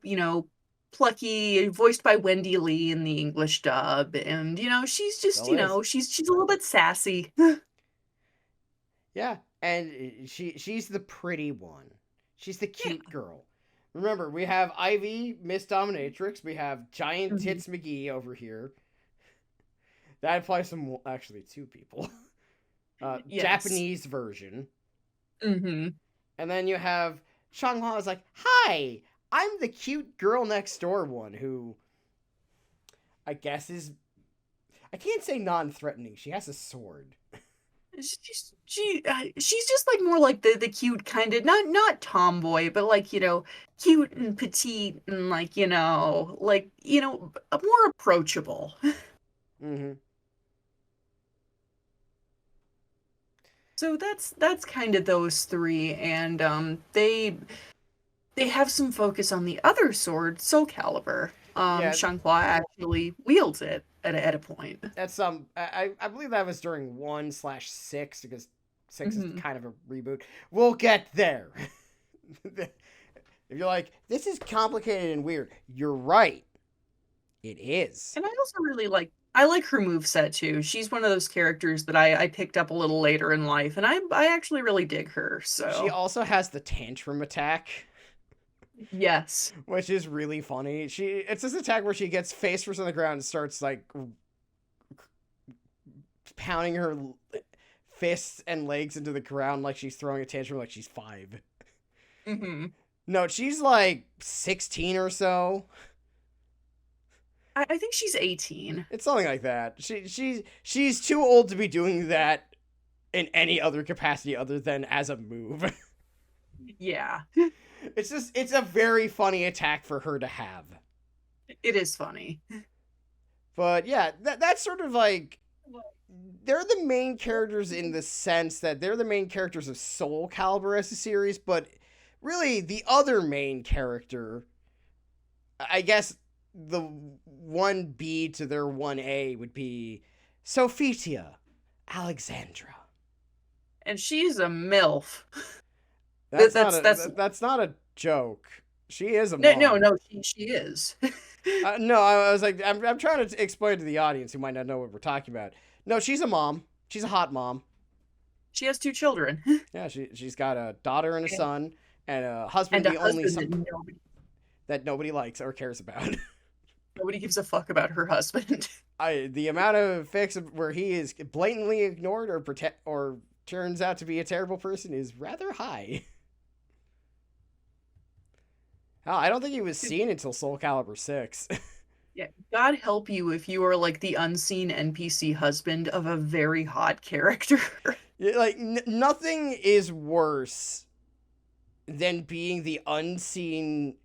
plucky, voiced by Wendy Lee in the English dub. And, she's just, Still is. she's a little bit sassy. Yeah, and she's the pretty one. She's the Yeah. cute girl. Remember, we have Ivy, Miss Dominatrix. We have Giant Mhm. Tits McGee over here. That applies to actually 2 people. Yes. Japanese version. Hmm. And then you have Changhua is like, "Hi, I'm the cute girl next door one who I guess is I can't say non-threatening. She has a sword." She's just like more like the cute kind of not tomboy, but like cute and petite and like more approachable. Mhm. So that's kind of those three, and they have some focus on the other sword, Soul Calibur. Yeah, Shanghua actually wields it at a point. that's I believe that was during 1/6 because 6 is Hmm. kind of a reboot. We'll get there. If you're like, this is complicated and weird, you're right. It is. And I like her moveset too. She's one of those characters that I picked up a little later in life, and I actually really dig her. She So also has the tantrum attack, yes. which is really funny. It's this attack where she gets face first on the ground and starts like pounding her fists and legs into the ground like she's throwing a tantrum like she's 5. Hmm. No, she's like 16 or so. I think she's 18. It's something like that. She's too old to be doing that in any other capacity other than as a move. Yeah, It's a very funny attack for her to have. it is funny. But yeah, that's sort of like they're the main characters in the sense that they're the main characters of Soul Calibur as a series, but really the other main character, I guess the 1B to their 1A would be Sophitia Alexandra. And she's a MILF. That's not That's that's not a joke. She is a no, no, mom. no. She is. No, I was like, I'm trying to explain to the audience who might not know what we're talking about. No, she's a mom. She's a hot mom. She has 2 children Yeah, she's got a daughter and a and, son, and a husband. and a The only husband some that that nobody likes or cares about. nobody gives a fuck about her husband. The amount of fics where he is blatantly ignored or protect or turns out to be a terrible person is rather high. Oh, I don't think he was seen until Soul Calibur 6. Yeah, God help you if you are like the unseen NPC husband of a very hot character. Like nothing is worse than being the unseen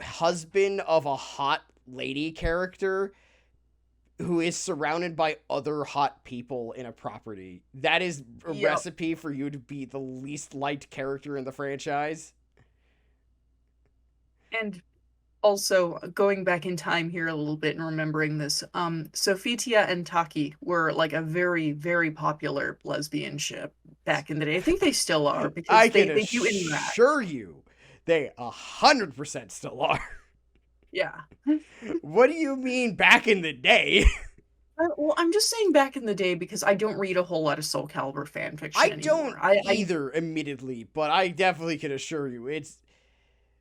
husband of a hot lady character who is surrounded by other hot people in a property. That is a Yep. recipe for you to be the least liked character in the franchise. And also going back in time here a little bit and remembering this, Sophitia and Taki were like a very, very popular lesbian ship back in the day. I think they still are I because can they do interact. assure you, they 100% still are. Yeah. What do you mean back in the day? Well, I'm just saying back in the day because I don't read a whole lot of Soul Calibur fan I fiction don't anymore. I either, admittedly, but I definitely can assure you it's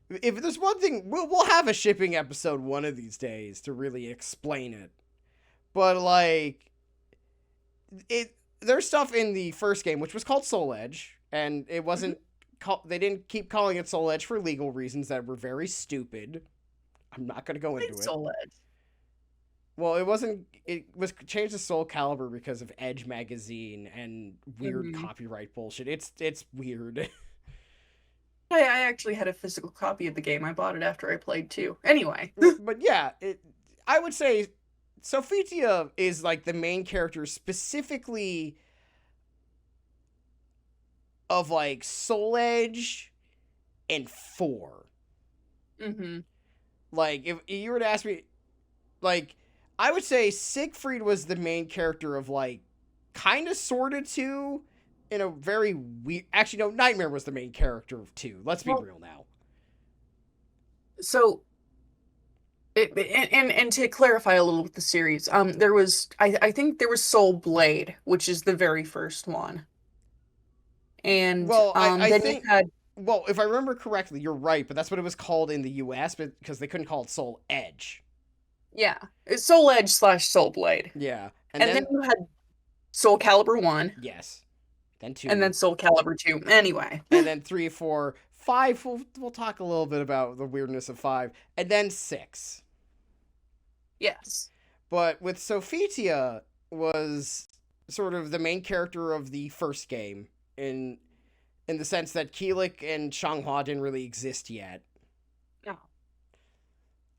if there's one thing we'll have a shipping episode one of these days to really explain it. But like there's stuff in the first game which was called Soul Edge and it Mhm. wasn't they didn't keep calling it Soul Edge for legal reasons that were very stupid. I'm not going to go Played into it. Soul Edge. Well, it wasn't. It was changed to Soul Calibur because of Edge magazine and weird Mhm. copyright bullshit. It's weird. I actually had a physical copy of the game. I bought it after I played too. Anyway. But yeah, I would say Sophitia is like the main character specifically of like Soul Edge and 4. Mm-hmm. Like, if you were to ask me, like, I would say Siegfried was the main character of, like, kind of sort of 2 in a very weird. Actually, no, Nightmare was the main character of 2. Let's be Well, real now. so and to clarify a little with the series, there was I think there was Soul Blade, which is the very first one, and Well, I then you think, had well, if I remember correctly, you're right, but that's what it was called in the US because they couldn't call it Soul Edge. yeah, it's Soul Edge slash Soul Blade, Yeah. And and then then, you had Soul Calibur 1, yes. Then and 2. then Soul Calibur 2. Anyway, And then 3, 4, 5. We'll talk a little bit about the weirdness of 5. And then 6. yes. But with Sophitia was sort of the main character of the first game in the sense that Keelik and Xianghua didn't really exist yet. No.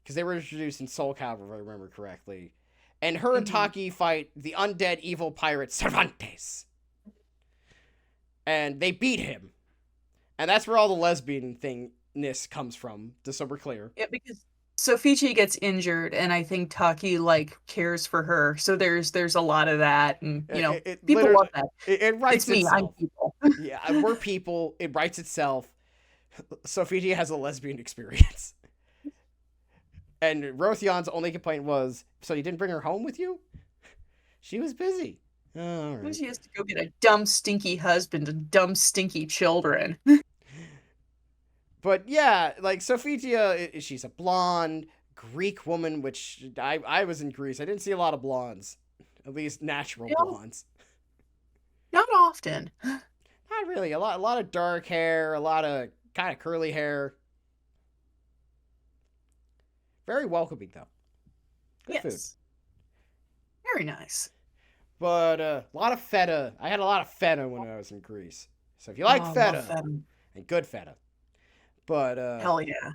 Because they were introduced in Soul Calibur, if I remember correctly. And her and Hmm. Taki fight the undead evil pirate Cervantes. And they beat him. And that's where all the lesbian thingness comes from, just so we're clear. Yeah, because Sofichi gets injured, and I think Taki like cares for her. So there's a lot of that, and It people love literally, that. it It's writes me, I'm itself. people. Yeah, we're people. It writes itself. Sophia has a lesbian experience. And Rothion's only complaint was, so you didn't bring her home with you? She was busy. Oh, all right. She has to go get a dumb, stinky husband and dumb, stinky children. But yeah, like Sophia, she's a blonde Greek woman, which I was in Greece. I didn't see a lot of blondes, at least natural blondes. Not often. Not really. A lot of dark hair, a lot of kind of curly hair. Very welcoming though. Good food. Yes. Very nice. But a lot of feta. I had a lot of feta when I was in Greece. So if you Oh, like I love feta, that. and good feta, but Hell yeah.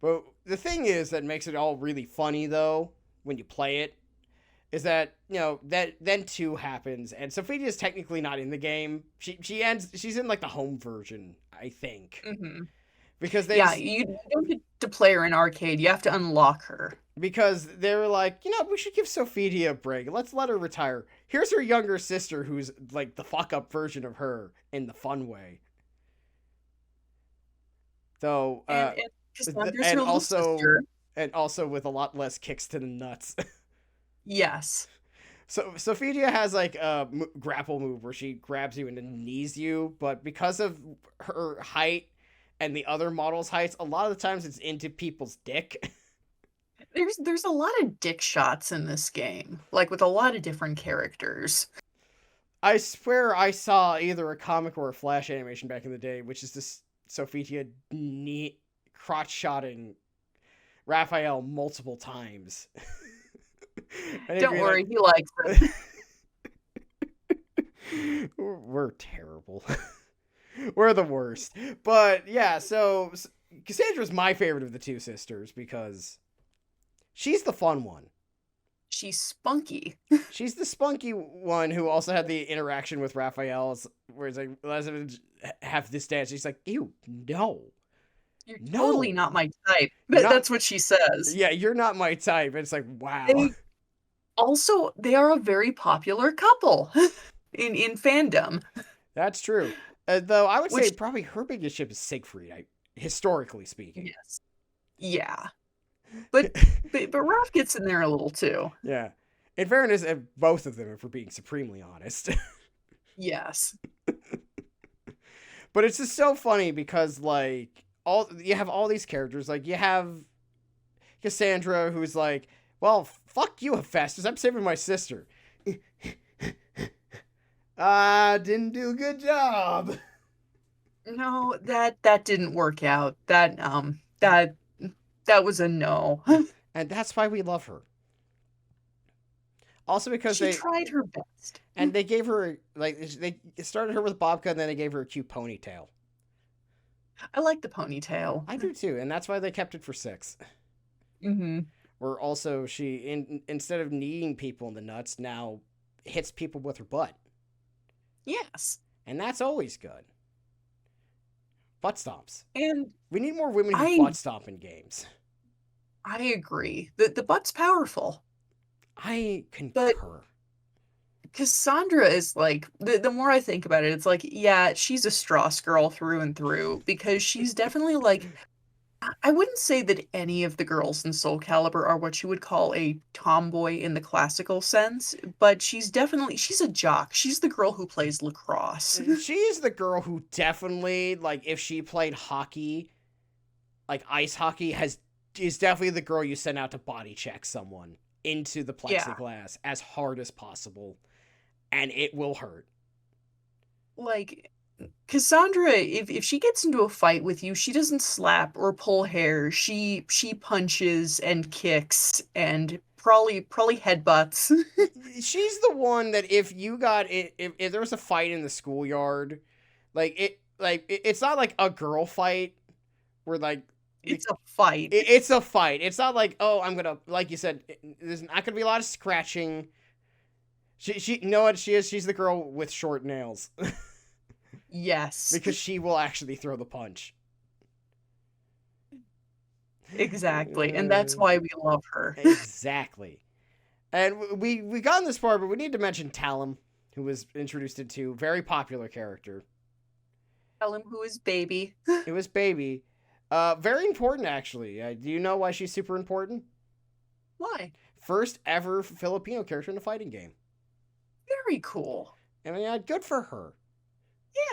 but the thing is that makes it all really funny though when you play it is that that then 2 happens and Sophia is technically not in the game. She's in like the home version, I think, Hmm. because they Yeah, just you don't get to play her in arcade. You have to unlock her. because they were like, we should give Sophia a break. Let's let her retire. Here's her younger sister who's like the fuck up version of her in the fun way. Though And Cassandra's and her little also sister. and also with a lot less kicks to the nuts. Yes. So Sophia has like a grapple move where she grabs you and then knees you, but because of her height and the other models' heights, a lot of the times it's into people's dick. There's a lot of dick shots in this game, like with a lot of different characters. I swear I saw either a comic or a Flash animation back in the day, which is this Sophia knee crotch shotting Raphael multiple times. Don't worry, he likes it. We're terrible. We're the worst. But yeah, so Cassandra's my favorite of the 2 sisters because she's the fun one. She's spunky. She's the spunky one who also had the interaction with Raphael, where it's like, let's have this dance. She's like, ew, no. You're No. totally not my type. Not, That's what she says. yeah, you're not my type. It's like, wow. They are a very popular couple in fandom. That's true. Though I would say Which, probably her biggest ship is Siegfried, historically speaking. yes. Yeah. But Raph gets in there a little too. Yeah. In fairness, both of them, if we're being supremely honest. Yes. But it's just so funny because like you have all these characters. Like you have Cassandra, who's like, well, fuck you, Hephaestus. I'm saving my sister. Didn't do a good job. No, that didn't work out. That was a no. And that's why we love her. Also because She tried her best. and they gave her like they started her with Bobka and then they gave her a cute ponytail. I like the ponytail. I do too, and that's why they kept it for 6. Mm-hmm. Where also she instead of kneeing people in the nuts now hits people with her butt. Yes. And that's always good. Butt stomps. And We need more women who I butt stomp in games. I agree. The butt's powerful. I But concur. Cassandra is like the more I think about it, it's like, yeah, she's a Stross girl through and through because she's definitely like I wouldn't say that any of the girls in Soul Calibur are what you would call a tomboy in the classical sense, but she's a jock. She's the girl who plays lacrosse. She's the girl who definitely, like, if she played hockey, like ice hockey, is definitely the girl you send out to body check someone into the Yeah. plexiglass as hard as possible, and it will hurt. Like Cassandra, if she gets into a fight with you, she doesn't slap or pull hair. She punches and kicks and probably headbutts. She's the one that if you got it, if there was a fight in the schoolyard, it's not like a girl fight where like It's a fight. it's a fight. It's not like, oh, I'm gonna, like you said, there's not gonna be a lot of scratching. She you know what she is? She's the girl with short nails Yes, because she will actually throw the punch. exactly. And that's why we love her. Exactly. And we got in this far, but we need to mention Talum, who was introduced into very popular character. Tell him who is baby. It was Baby. Very important actually. Do you know why she's super important? Why? First ever Filipino character in a fighting game. Very cool. I mean, good for her.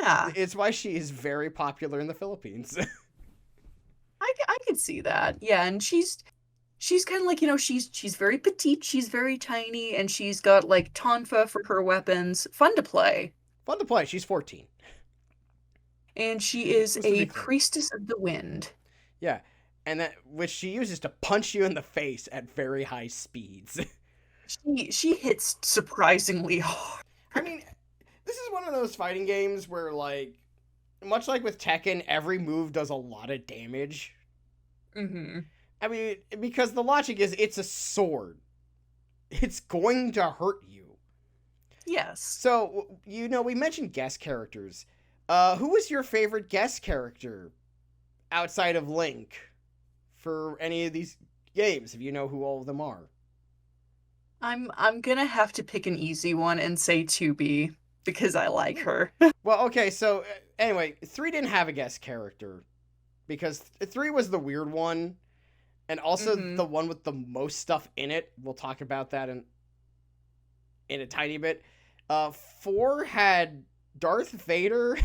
Yeah, It's why she is very popular in the Philippines. I can see that. Yeah, and she's kind of like, she's very petite, she's very tiny, and she's got like tonfa for her weapons. Fun to play. Fun to play. She's 14. And she is Just to be a clear. priestess of the wind. Yeah. And that which she uses to punch you in the face at very high speeds. She hits surprisingly hard. I mean, this is one of those fighting games where, like, much like with Tekken, every move does a lot of damage. Mm-hmm. I mean, because the logic is it's a sword. It's going to hurt you. Yes. So, we mentioned guest characters. Who was your favorite guest character outside of Link for any of these games, if you know who all of them are? I'm gonna have to pick an easy one and say 2B because I like her. Well, okay, so anyway, 3 didn't have a guest character because 3 was the weird one and also Hmm. the one with the most stuff in it. We'll talk about that in a tiny bit. 4 had Darth Vader,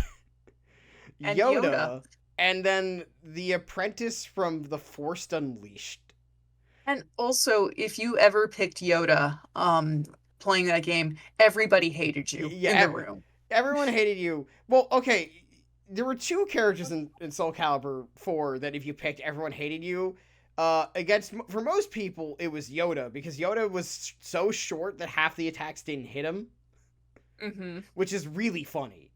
And Yoda. Yoda, and then the apprentice from The Force Unleashed. And also, if you ever picked Yoda, playing that game, everybody hated you in Yeah, the room. everyone hated you. Well, okay, there were 2 characters in Soul Calibur 4 that if you picked, everyone hated you. For most people, it was Yoda because Yoda was so short that half the attacks didn't hit him, Hmm. which is really funny.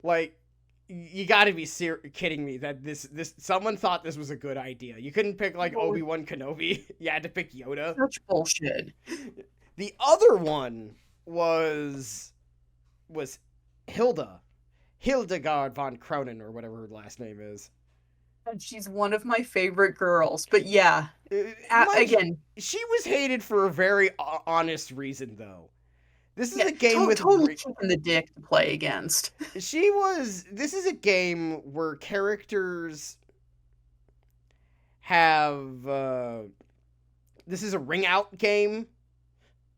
Like, you got to be kidding me that this someone thought this was a good idea. You couldn't pick like Well, Obi-Wan Kenobi. You had to pick Yoda. such bullshit. The other one was Hilda. Hildegard von Cronen, or whatever her last name is. And she's one of my favorite girls. But yeah, again, She was hated for a very honest reason, though. This is a game with totally kicking the dick to play against. This is a game where characters have. This is a ring out game.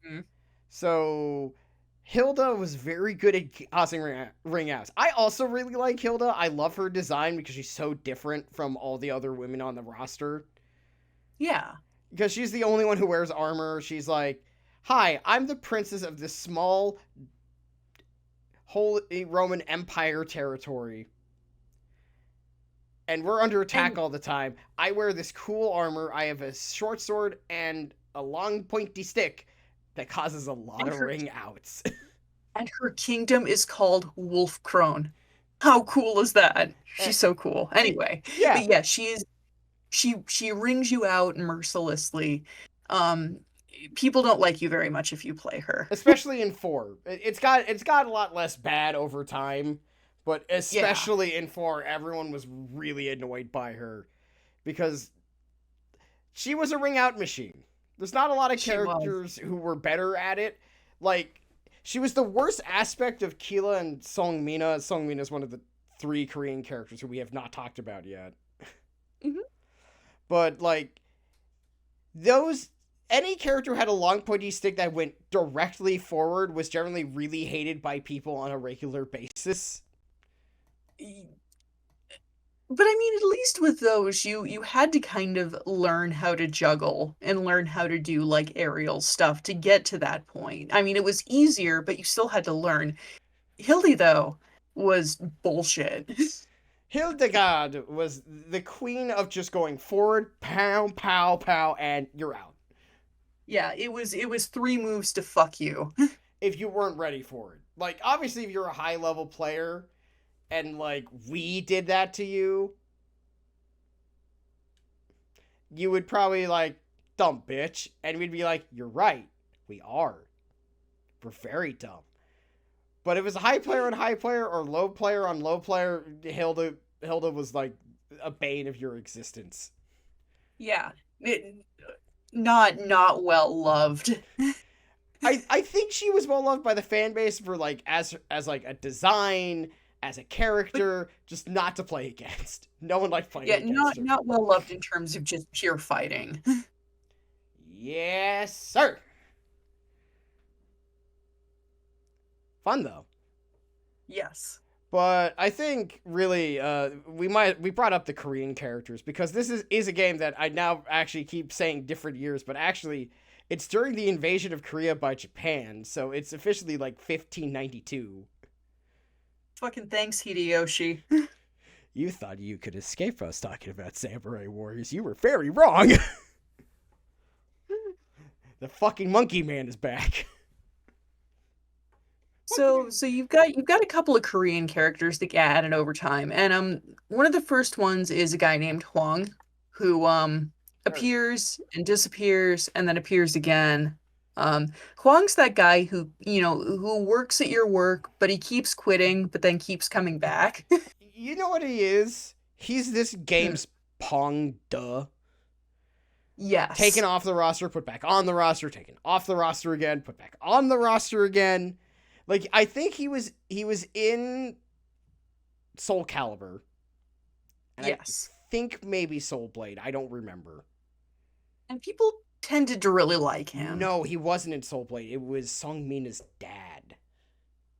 Mhm. So Hilda was very good at causing ring outs. I also really like Hilda. I love her design because she's so different from all the other women on the roster. Yeah. Because she's the only one who wears armor. She's like, "Hi, I'm the princess of this small Holy Roman Empire territory. And we're under attack And all the time. I wear this cool armor. I have a short sword and a long pointy stick that causes a lot of ring outs." and her kingdom is called Wolf Crone. How cool is that? She's so cool. Anyway, Yeah. but yeah, she rings you out mercilessly. Um, People don't like you very much if you play her. Especially in 4. It's got a lot less bad over time, But Yeah, especially in 4, everyone was really annoyed by her because she was a ring out machine. There's not a lot of she was. characters who were better at it. Like, she was the worst aspect of Keela and Songmina. Songmina is one of the 3 Korean characters who we have not talked about yet. Mhm. But, like, those. Any character who had a long pointy stick that went directly forward was generally really hated by people on a regular basis. But I mean, at least with those, you had to kind of learn how to juggle and learn how to do like aerial stuff to get to that point. I mean, it was easier, but you still had to learn. Hildy, though, was bullshit. Hildegard was the queen of just going forward, pow, pow, pow, and you're out. Yeah, it was 3 moves to fuck you. If you weren't ready for it. Like, obviously, if you're a high level player and, like, we did that to you, you would probably, like, dumb bitch. And we'd be like, you're right. We are. We're very dumb. But if it was a high player on high player or low player on low player, Hilda was, like, a bane of your existence. Yeah, not well loved. I think she was well loved by the fan base for like as like a design, as a But character, just not to play against. No one liked playing yeah, against not her. not well loved in terms of just pure fighting. Yes, sir. Fun though. Yes. But I think really we brought up the Korean characters because this is a game that I now actually keep saying different years, but actually it's during the invasion of Korea by Japan, so it's officially like 1592. Fucking thanks, Hideyoshi. You thought you could escape us talking about samurai warriors. You were very wrong. The fucking monkey man is back. Monkey man. So you've got a couple of Korean characters that get added over time, and one of the first ones is a guy named Hwang, who Or, appears and disappears and then appears again. Hwang's that guy who works at your work, but he keeps quitting, but then keeps coming back. you know what he is? He's this game's Pong Duh. Taken Yes. off the roster, put back on the roster, taken off the roster again, put back on the roster again. Like I think he was in Soul Calibur, and I Yes. think maybe Soul Blade. I don't remember. And people tended to really like him. No, he wasn't in Soul Blade. It was Song Mina's dad.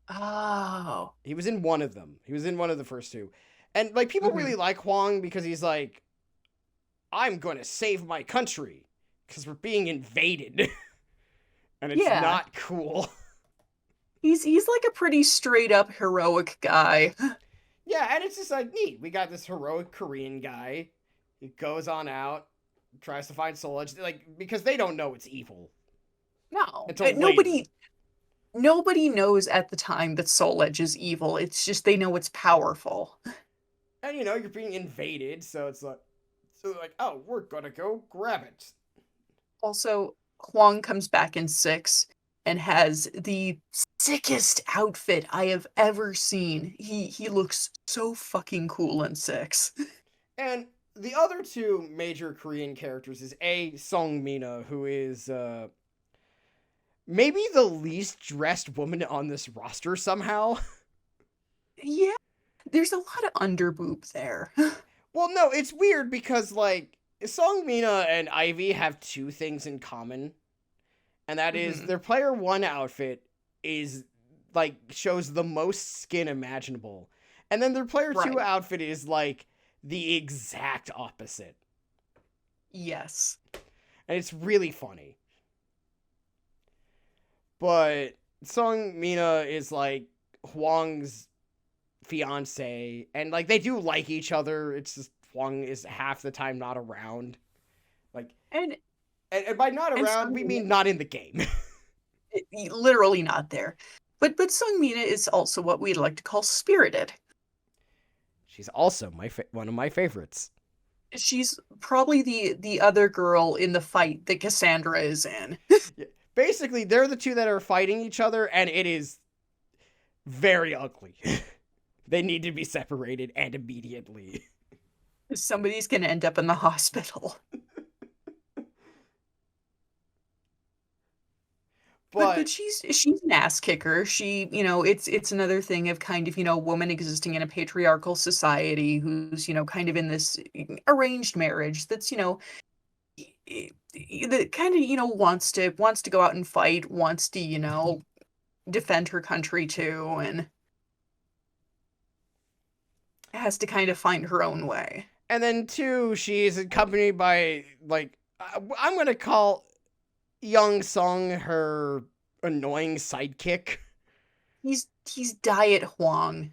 Oh. He was in one of them. He was in one of the first 2. And like people Hmm. really like Huang because he's like, I'm going to save my country because we're being invaded. And it's Yeah. not cool. He's like a pretty straight up heroic guy. Yeah, and it's just like neat. We got this heroic Korean guy. He goes on out, tries to find Soul Edge, like because they don't know it's evil No. until later. Nobody knows at the time that Soul Edge is evil. It's just they know it's powerful. And you're being invaded, so it's like, oh, we're gonna go grab it. Also, Huang comes back in 6 and has the sickest outfit I have ever seen. He looks so fucking cool in 6. And the other 2 major Korean characters is Song Mina, who is maybe the least dressed woman on this roster somehow. Yeah, there's a lot of underboob there. Well, no, it's weird because like Song Mina and Ivy have 2 things in common, and that is Mhm. their player 1 outfit is like shows the most skin imaginable, and then their player 2 Right. outfit is like the exact opposite, Yes. and it's really funny. But Song Mina is like Huang's fiance, and like they do like each other. It's just Huang is half the time not around. Like, And and by not and around, we mean not in the game. literally not there. But Sungmina is also what we'd like to call spirited. She's also one of my favorites. She's probably the other girl in the fight that Cassandra is in. Yeah. Basically, they're the 2 that are fighting each other, and it is very ugly. They need to be separated and immediately. Somebody's gonna end up in the hospital. But But she's an ass kicker. She, it's another thing of kind of, woman existing in a patriarchal society who's, kind of in this arranged marriage that's, that kind of, wants to go out and fight, wants to, defend her country too, and has to kind of find her own way. and then two, she's accompanied by like I'm gonna call Young Sung her annoying sidekick. He's Diet Huang.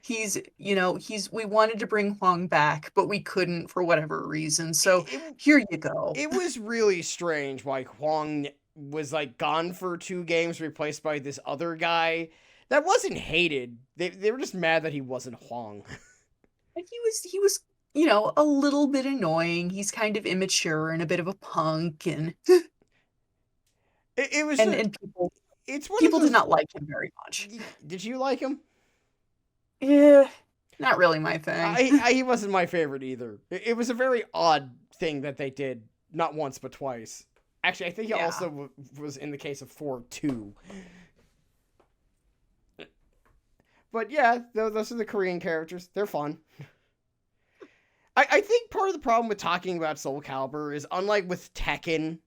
We wanted to bring Huang back, but we couldn't for whatever reason. So It, here you go. it was really strange why Huang was like gone for 2 games, replaced by this other guy that wasn't hated. They were just mad that he wasn't Huang. And he was, a little bit annoying. He's kind of immature and a bit of a punk, and It was and people it's one of people did those. not like him very much. Did you like him? Yeah, not really my thing. He wasn't my favorite either. It was a very odd thing that they did, not once but twice. Actually, I think he Yeah. also was in the case of 4 too. But yeah, those are the Korean characters. They're fun. I think part of the problem with talking about Soul Calibur is, unlike with Tekken,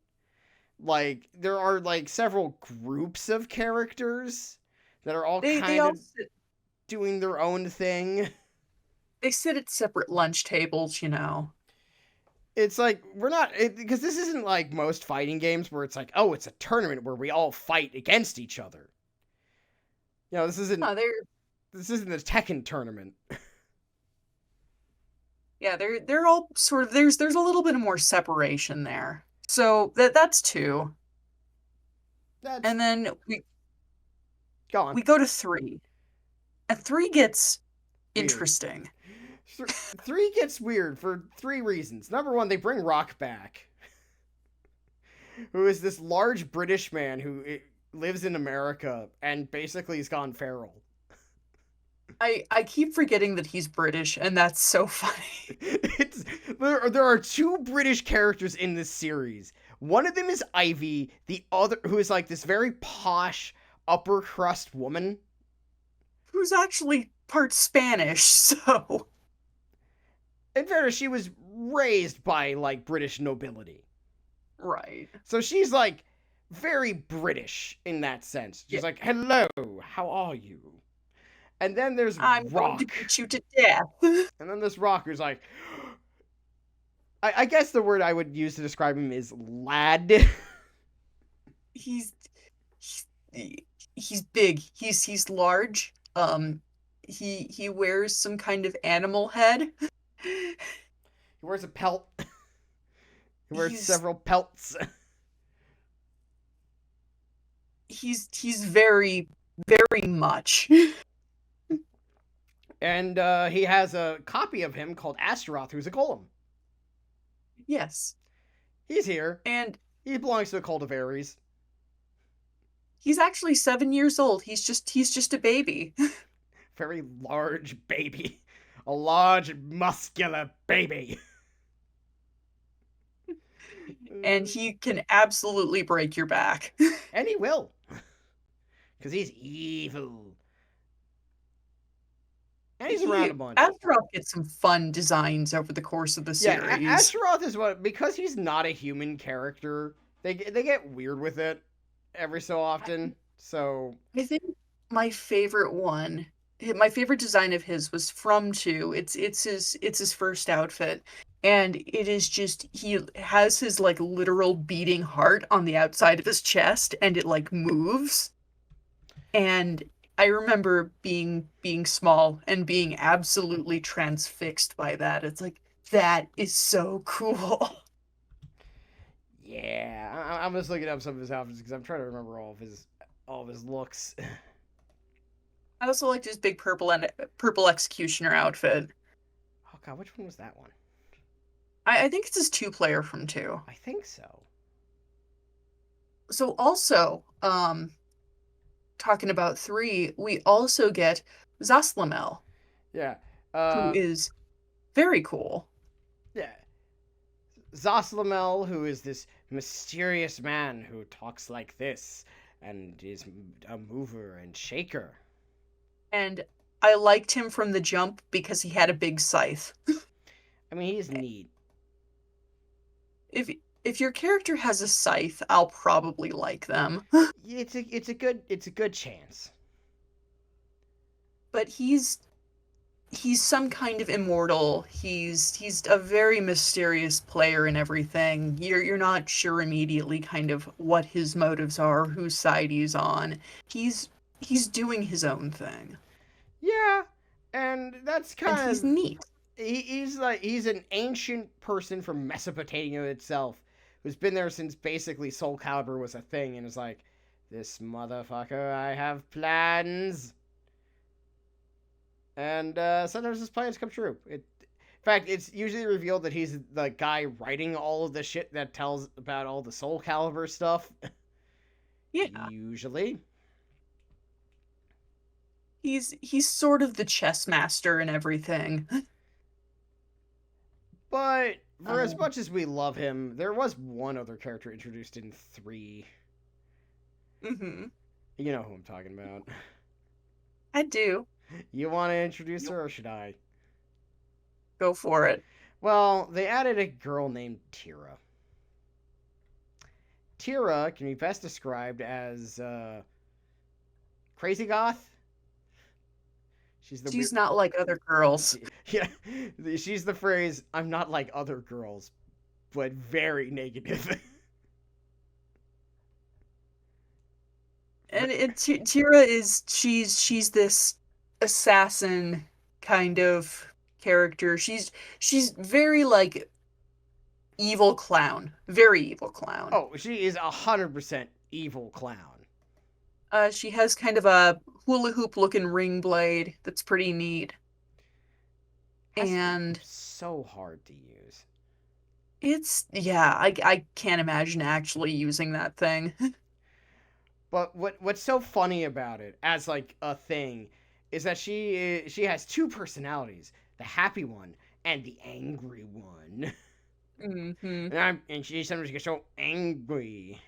like there are like several groups of characters that are all They kind all of doing their own thing. they sit at separate lunch tables. It's like we're not, because this isn't like most fighting games where it's like, oh, it's a tournament where we all fight against each other. You know, this isn't No, this isn't the Tekken tournament. they're all sort of there's a little bit more separation there. So that's two. That's And then we gone. we go to three. And three gets Weird. interesting. 3 gets weird for 3 reasons. Number one, they bring Rock back, who is this large British man who lives in America and basically has gone feral. I keep forgetting that he's British, and that's so funny. It's there are 2 British characters in this series. One of them is Ivy, the other who is like this very posh upper crust woman. Who's actually part Spanish, so In fairness, she was raised by like British nobility. right. So she's like very British in that sense. She's Yeah, like, "Hello, how are you?" And then there's I'm going to Rock. beat you to death. And then this Rock who's like, I guess the word I would use to describe him is lad. he's he's big. He's large. He wears some kind of animal head. He wears a pelt. He wears He's several pelts. he's very very much. And he has a copy of him called Astaroth, who's a golem. Yes. He's here. And He belongs to the cult of Ares. he's actually 7 years old. He's just a baby. Very large baby. A large, muscular baby. And he can absolutely break your back. And he will. Because he's evil. And he's around a bunch. Astaroth gets some fun designs over the course of the Yeah, series. Astaroth is what, because he's not a human character, they get weird with it every so often. So I think my favorite one, my favorite design of his was from 2. It's his first outfit. And it is just he has his like literal beating heart on the outside of his chest and it like moves. And I remember being small and being absolutely transfixed by that. It's like that is so cool. yeah, I'm just looking up some of his outfits because I'm trying to remember all of his looks. I also liked his big purple executioner outfit. Oh god, which one was that one? I think it's his 2-player from 2. I think so. So also, talking about 3, we also get Zaslamel. Yeah. who Uh, is very cool. yeah. Zoslamel, who is this mysterious man who talks like this and is a mover and shaker. And I liked him from the jump because he had a big scythe. I mean, he's neat. If if your character has a scythe, I'll probably like them. It's a good chance. But he's some kind of immortal. He's a very mysterious player and everything. You're not sure immediately kind of what his motives are, whose side he's on. He's he's doing his own thing. Yeah, and that's And kind he's of neat. he's an ancient person from Mesopotamia itself who's been there since basically Soul Calibur was a thing, and is like, this motherfucker, I have plans. And sometimes his plans come true. In fact, it's usually revealed that he's the guy writing all of the shit that tells about all the Soul Calibur stuff. Yeah. Usually. He's sort of the chess master and everything. But for as Um, much as we love him, there was one other character introduced in 3. mhm. You know who I'm talking about. I do. You want to introduce her, or should I? Go for it. Well, they added a girl named Tira. Tira can be best described as crazy goth. She's the weird. She's not like other girls. Yeah, she's the phrase "I'm not like other girls," but very negative. And Tira is she's this assassin kind of character. She's very like evil clown, very evil clown. Oh, she is 100% evil clown. She has kind of a hula hoop looking ring blade that's pretty neat, Has to be and so hard to use. it's yeah, I can't imagine actually using that thing. But what's so funny about it as like a thing is that she has two personalities, the happy one and the angry one. Hmm. And she sometimes gets so angry.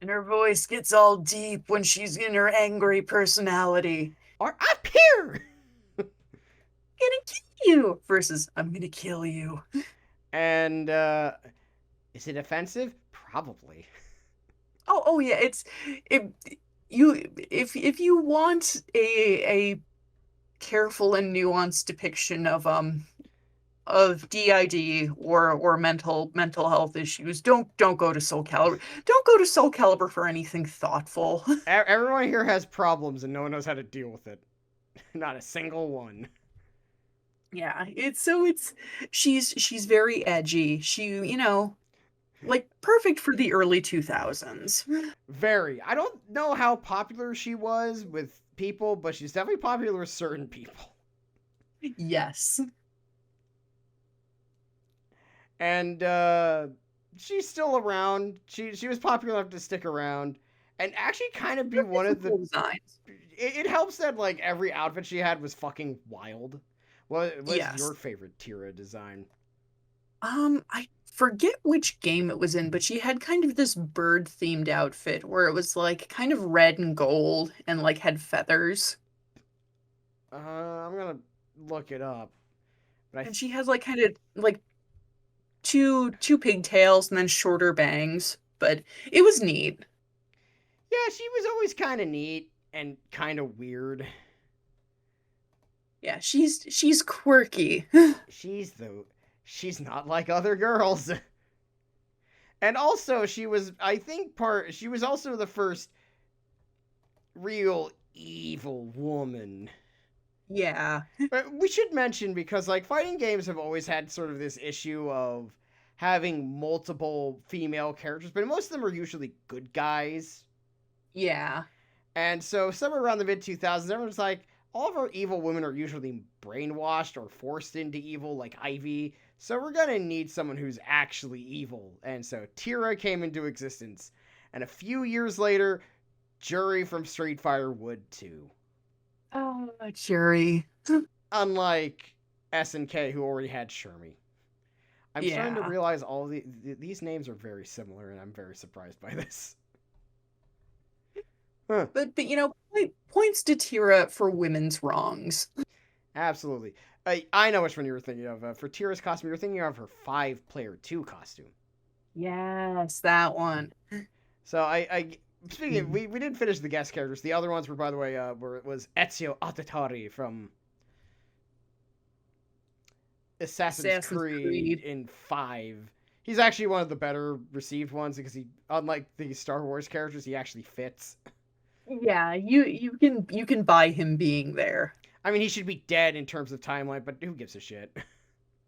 And her voice gets all deep when she's in her angry personality. Or up here. Gonna kill you versus I'm gonna kill you. And is it offensive? Probably. Oh yeah, it you if you want a careful and nuanced depiction of DID or mental health issues, don't go to Soul Calibur. Don't go to Soul Calibur for anything thoughtful. Everyone here has problems and no one knows how to deal with it. Not a single one. Yeah, it's she's very edgy. Like perfect for the early 2000s. Very. I don't know how popular she was with people, but she's definitely popular with certain people. Yes. And she's still around. She was popular enough to stick around, and actually kind of be one of the. Cool designs. It helps that like every outfit she had was fucking wild. What is Yes. your favorite Tira design? I forget which game it was in, but she had kind of this bird themed outfit where it was like kind of red and gold and like had feathers. I'm gonna look it up, but And she had like kind of like two pigtails and then shorter bangs, but it was neat. yeah, she was always kind of neat and kind of weird. Yeah, she's quirky. She's the she's not like other girls. And also she was I think part she was also the first real evil woman. Yeah. But we should mention because like fighting games have always had sort of this issue of having multiple female characters, but most of them are usually good guys. Yeah. And so somewhere around the mid 2000s, everyone's like, all of our evil women are usually brainwashed or forced into evil, like Ivy. So we're gonna need someone who's actually evil. And so Tira came into existence, and a few years later, Jury from Street Fighter would too. Oh, Jerry. unlike SNK, who already had Shermie. I'm starting to Yeah. realize these names are very similar, and I'm very surprised by this. Huh. But points to Tira for women's wrongs. Absolutely. I know which one you were thinking of. For Tira's costume, you were thinking of her 5-player 2 costume. Yes, that one. So speaking of, we didn't finish the guest characters. The other ones were, by the way, was Ezio Auditore from Assassin's Assassin's Creed Creed. in 5. He's actually one of the better received ones because he, unlike the Star Wars characters, he actually fits. Yeah, you can buy him being there. I mean, he should be dead in terms of timeline, but who gives a shit?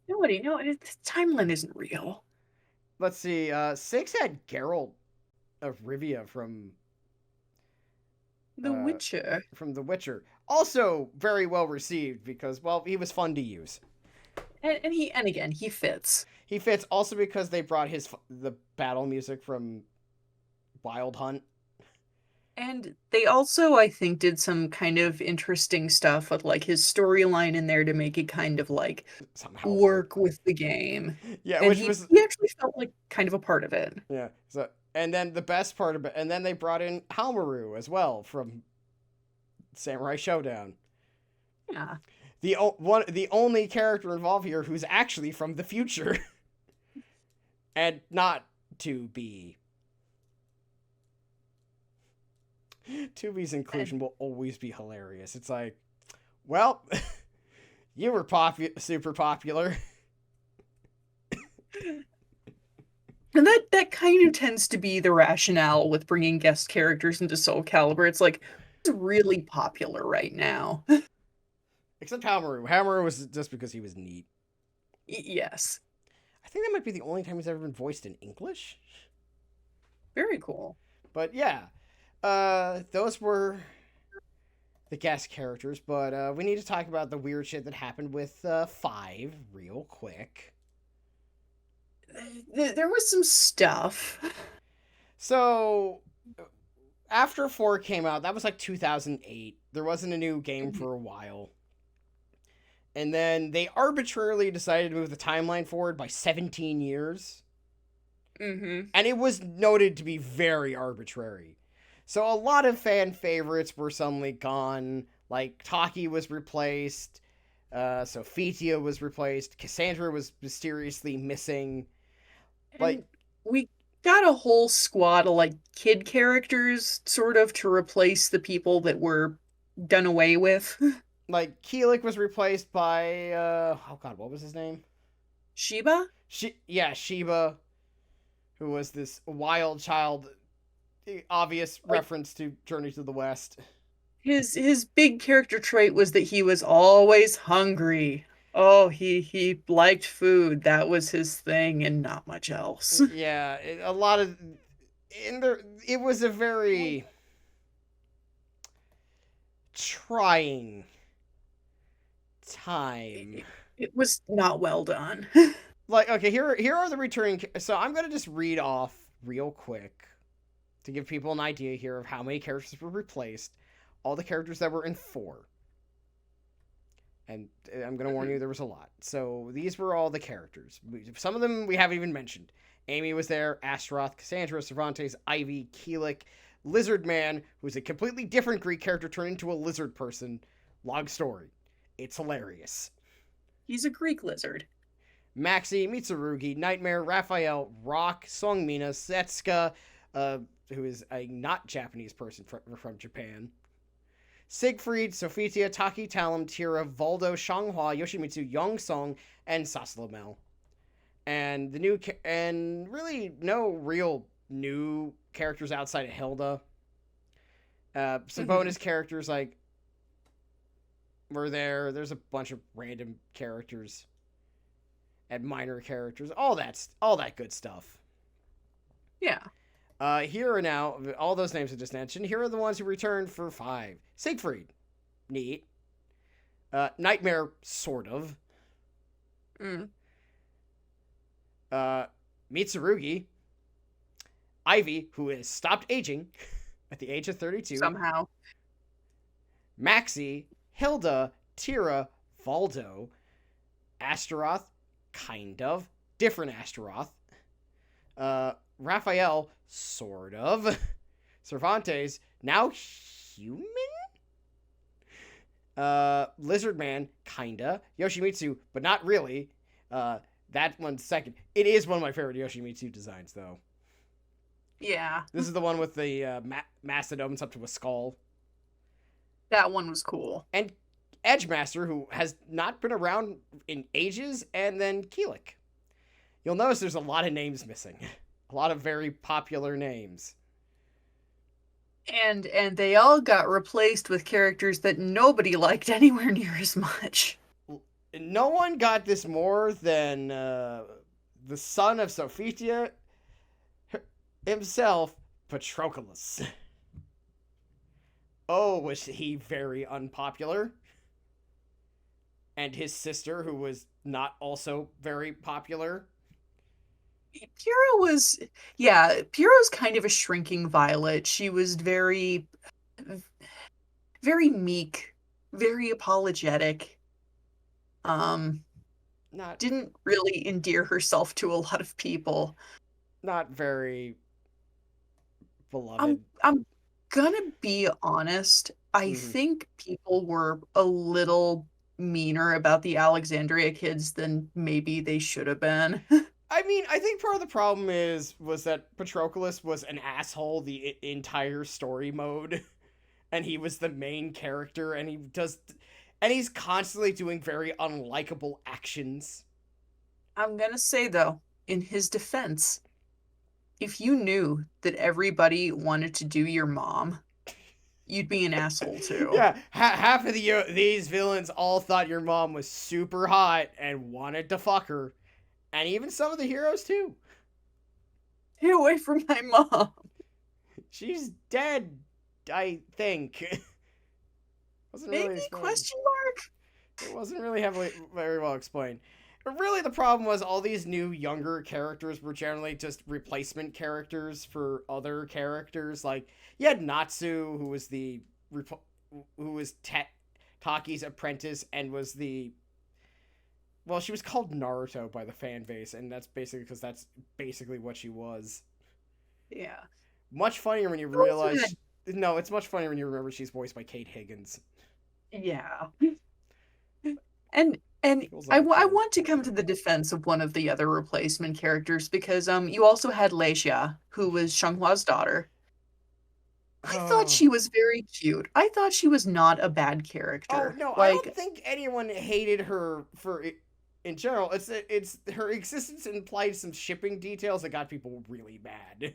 Nobody, no, timeline isn't real. Let's see. 6 had Geralt of Rivia The Witcher. from The Witcher. Also very well received because, well, he was fun to use. And again, he fits. He fits also because they brought the battle music from Wild Hunt. And they also, I think, did some kind of interesting stuff with like his storyline in there to make it kind of like Somehow work with the game. Yeah, And which he, was he actually felt like kind of a part of it. yeah. So and then the best part of it, and then they brought in Halmaru as well from Samurai Showdown. Yeah. The only character involved here who's actually from the future, and not to be. 2B's inclusion And will always be hilarious. It's like, well, you were super popular. and that kind of tends to be the rationale with bringing guest characters into Soul Calibur. It's like it's really popular right now. Except Halmaru. Halmaru was just because he was neat. Yes. I think that might be the only time he's ever been voiced in English. Very cool. But yeah, those were the guest characters. But we need to talk about the weird shit that happened with 5 real quick. There was some stuff. So after 4 came out, that was like 2008. There wasn't a new game for a while. And then they arbitrarily decided to move the timeline forward by 17 years. Mm-hmm. And it was noted to be very arbitrary. So a lot of fan favorites were suddenly gone. Like, Taki was replaced. Sophitia was replaced. Cassandra was mysteriously missing. And we got a whole squad of like kid characters sort of to replace the people that were done away with. Like, Keelik was replaced by, oh god, what was his name? Sheba? Sheba, who was this wild child, obvious reference to Journey to the West. His big character trait was that he was always hungry. Oh, he liked food. That was his thing and not much else. Yeah, a lot of it was a very trying time. It was not well done. Like, okay, here are the returning. So I'm gonna just read off real quick to give people an idea here of how many characters were replaced. All the characters that were in 4. And I'm going to warn you, there was a lot. So these were all the characters. Some of them we haven't even mentioned. Amy was there, Astaroth, Cassandra, Cervantes, Ivy, Keelik, Lizard Man, who's a completely different Greek character turned into a lizard person. Long story. It's hilarious. He's a Greek lizard. Maxi, Mitsurugi, Nightmare, Raphael, Rock, Songmina, Setsuka, who is a not Japanese person from Japan. Siegfried, Sophitia, Taki, Talum, Tira, Voldo, Shanghua, Yoshimitsu, Yongsong, and Saslamel. And and really no real new characters outside of Hilda. Some bonus characters like were there. There's a bunch of random characters and minor characters. All that good stuff. Yeah. Here are now, all those names I just mentioned, here are the ones who returned for 5. Siegfried. Neat. Nightmare, sort of. Mitsurugi. Ivy, who has stopped aging at the age of 32. Somehow. Maxi, Hilda, Tira, Valdo, Astaroth, kind of, different Astaroth, Raphael, sort of, Cervantes, now human, Lizard Man, kinda, Yoshimitsu, but not really. That one's second. It is one of my favorite Yoshimitsu designs, though. Yeah, This is the one with the mastodoms up to a skull. that one was cool. And Edgemaster, who has not been around in ages, and then Keelik. You'll notice there's a lot of names missing. A lot of very popular names. And they all got replaced with characters that nobody liked anywhere near as much. No one got this more than the son of Sophitia himself, Patroclus. Oh, was he very unpopular? And his sister, who was not also very popular. Pyrrha was, yeah, Pyrrha's kind of a shrinking violet. She was very meek, very apologetic. Um, Not didn't really endear herself to a lot of people. not very I'm beloved. I'm gonna be honest. I Mm-hmm. think people were a little meaner about the Alexandria kids than maybe they should have been. I mean, I think part of the problem was that Patroclus was an asshole the entire story mode, and he was the main character, and he's constantly doing very unlikable actions. I'm gonna say though, in his defense, if you knew that everybody wanted to do your mom, you'd be an asshole too. Yeah, half of these villains all thought your mom was super hot and wanted to fuck her, and even some of the heroes too. Stay away from my mom. She's dead, I think. Wasn't really Maybe explained. question mark? It wasn't really heavily very well explained. But really, the problem was all these new younger characters were generally just replacement characters for other characters. Like you had Natsu, who was Taki's apprentice and was the well, she was called Naruto by the fan base, and that's basically because that's basically what she was. Yeah. Much funnier when you You also realize. had- No, it's much funnier when you remember she's voiced by Kate Higgins. Yeah. And Feels I, like a I kid. want to come to the defense of one of the other replacement characters because you also had Leisha, who was Shanghua's daughter. I thought Oh. she was very cute. I thought she was not a bad Oh character. no, I don't Like, think anyone hated her for it in general. It's her existence implied some shipping details that got people really mad.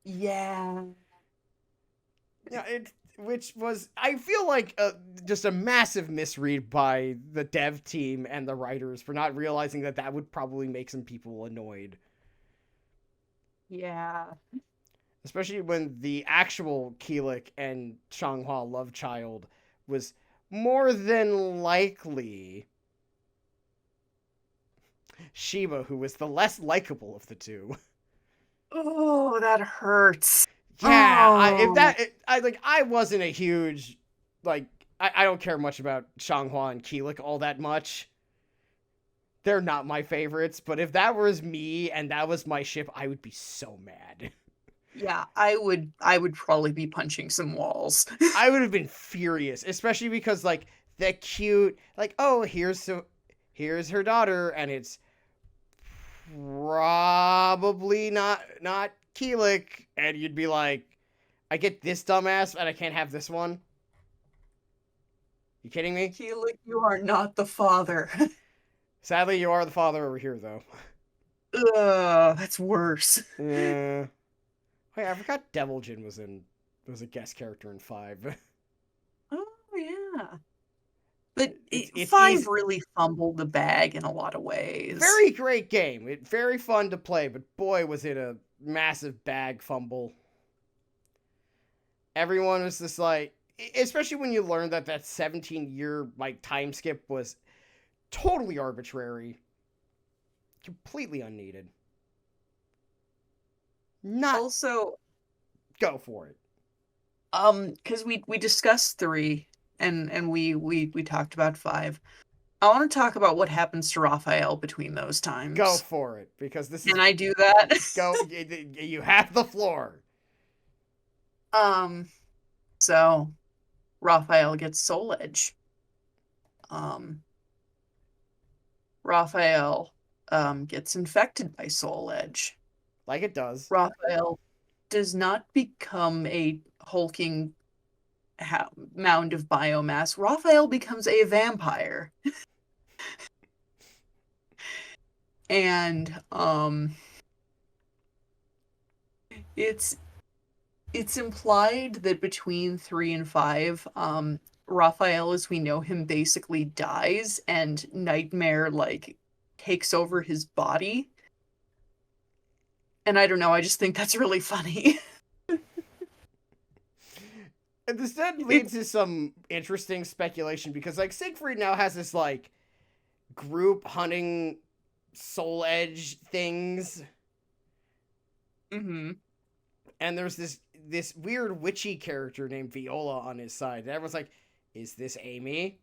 yeah. Yeah, it which was I feel like just a massive misread by the dev team and the writers for not realizing that that would probably make some people annoyed, Yeah. especially when the actual Keelik and Changhua love child was more than likely Shiba, who was the less likable of the two. Oh, that hurts. Yeah, if Oh. that I like I wasn't a huge like I don't care much about Changhua and Keelik all that much. They're not my favorites, but if that was me and that was my ship, I would be so mad. Yeah, I would probably be punching some walls. I would have been furious, especially because like the cute like oh here's her daughter and it's probably not Keelik, and you'd be like, I get this dumbass, and I can't have this one. You kidding me? Keelik, you are not the father. Sadly, you are the father over here, though. Ugh, that's worse. Yeah. Wait, I forgot Deviljin was a guest character in 5. Oh yeah. But It's five easy. really fumbled the bag in a lot of ways. Very great game. Very fun to play, but boy, was it a massive bag fumble. Everyone was just like, especially when you learn that 17-year like time skip was totally arbitrary, completely unneeded. Not Also, go for it. because we discussed 3 and we talked about 5. I want to talk about what happens to Raphael between those Go times. for it, because this is Can I do that? go. You have the floor. um, so Raphael gets Soul Edge. Um, Raphael gets infected by Soul Edge. Like it does. Raphael does not become a hulking mound of biomass. Raphael becomes a vampire. And it's it's implied that between 3 and 5, Raphael, as we know him, basically dies, and Nightmare like takes over his body. And I don't know, I just think that's really funny. And this then leads It's to some interesting speculation, because like Siegfried now has this like group hunting soul edge things, hmm and there's this weird witchy character named Viola on his side. And everyone's like, "Is this Amy?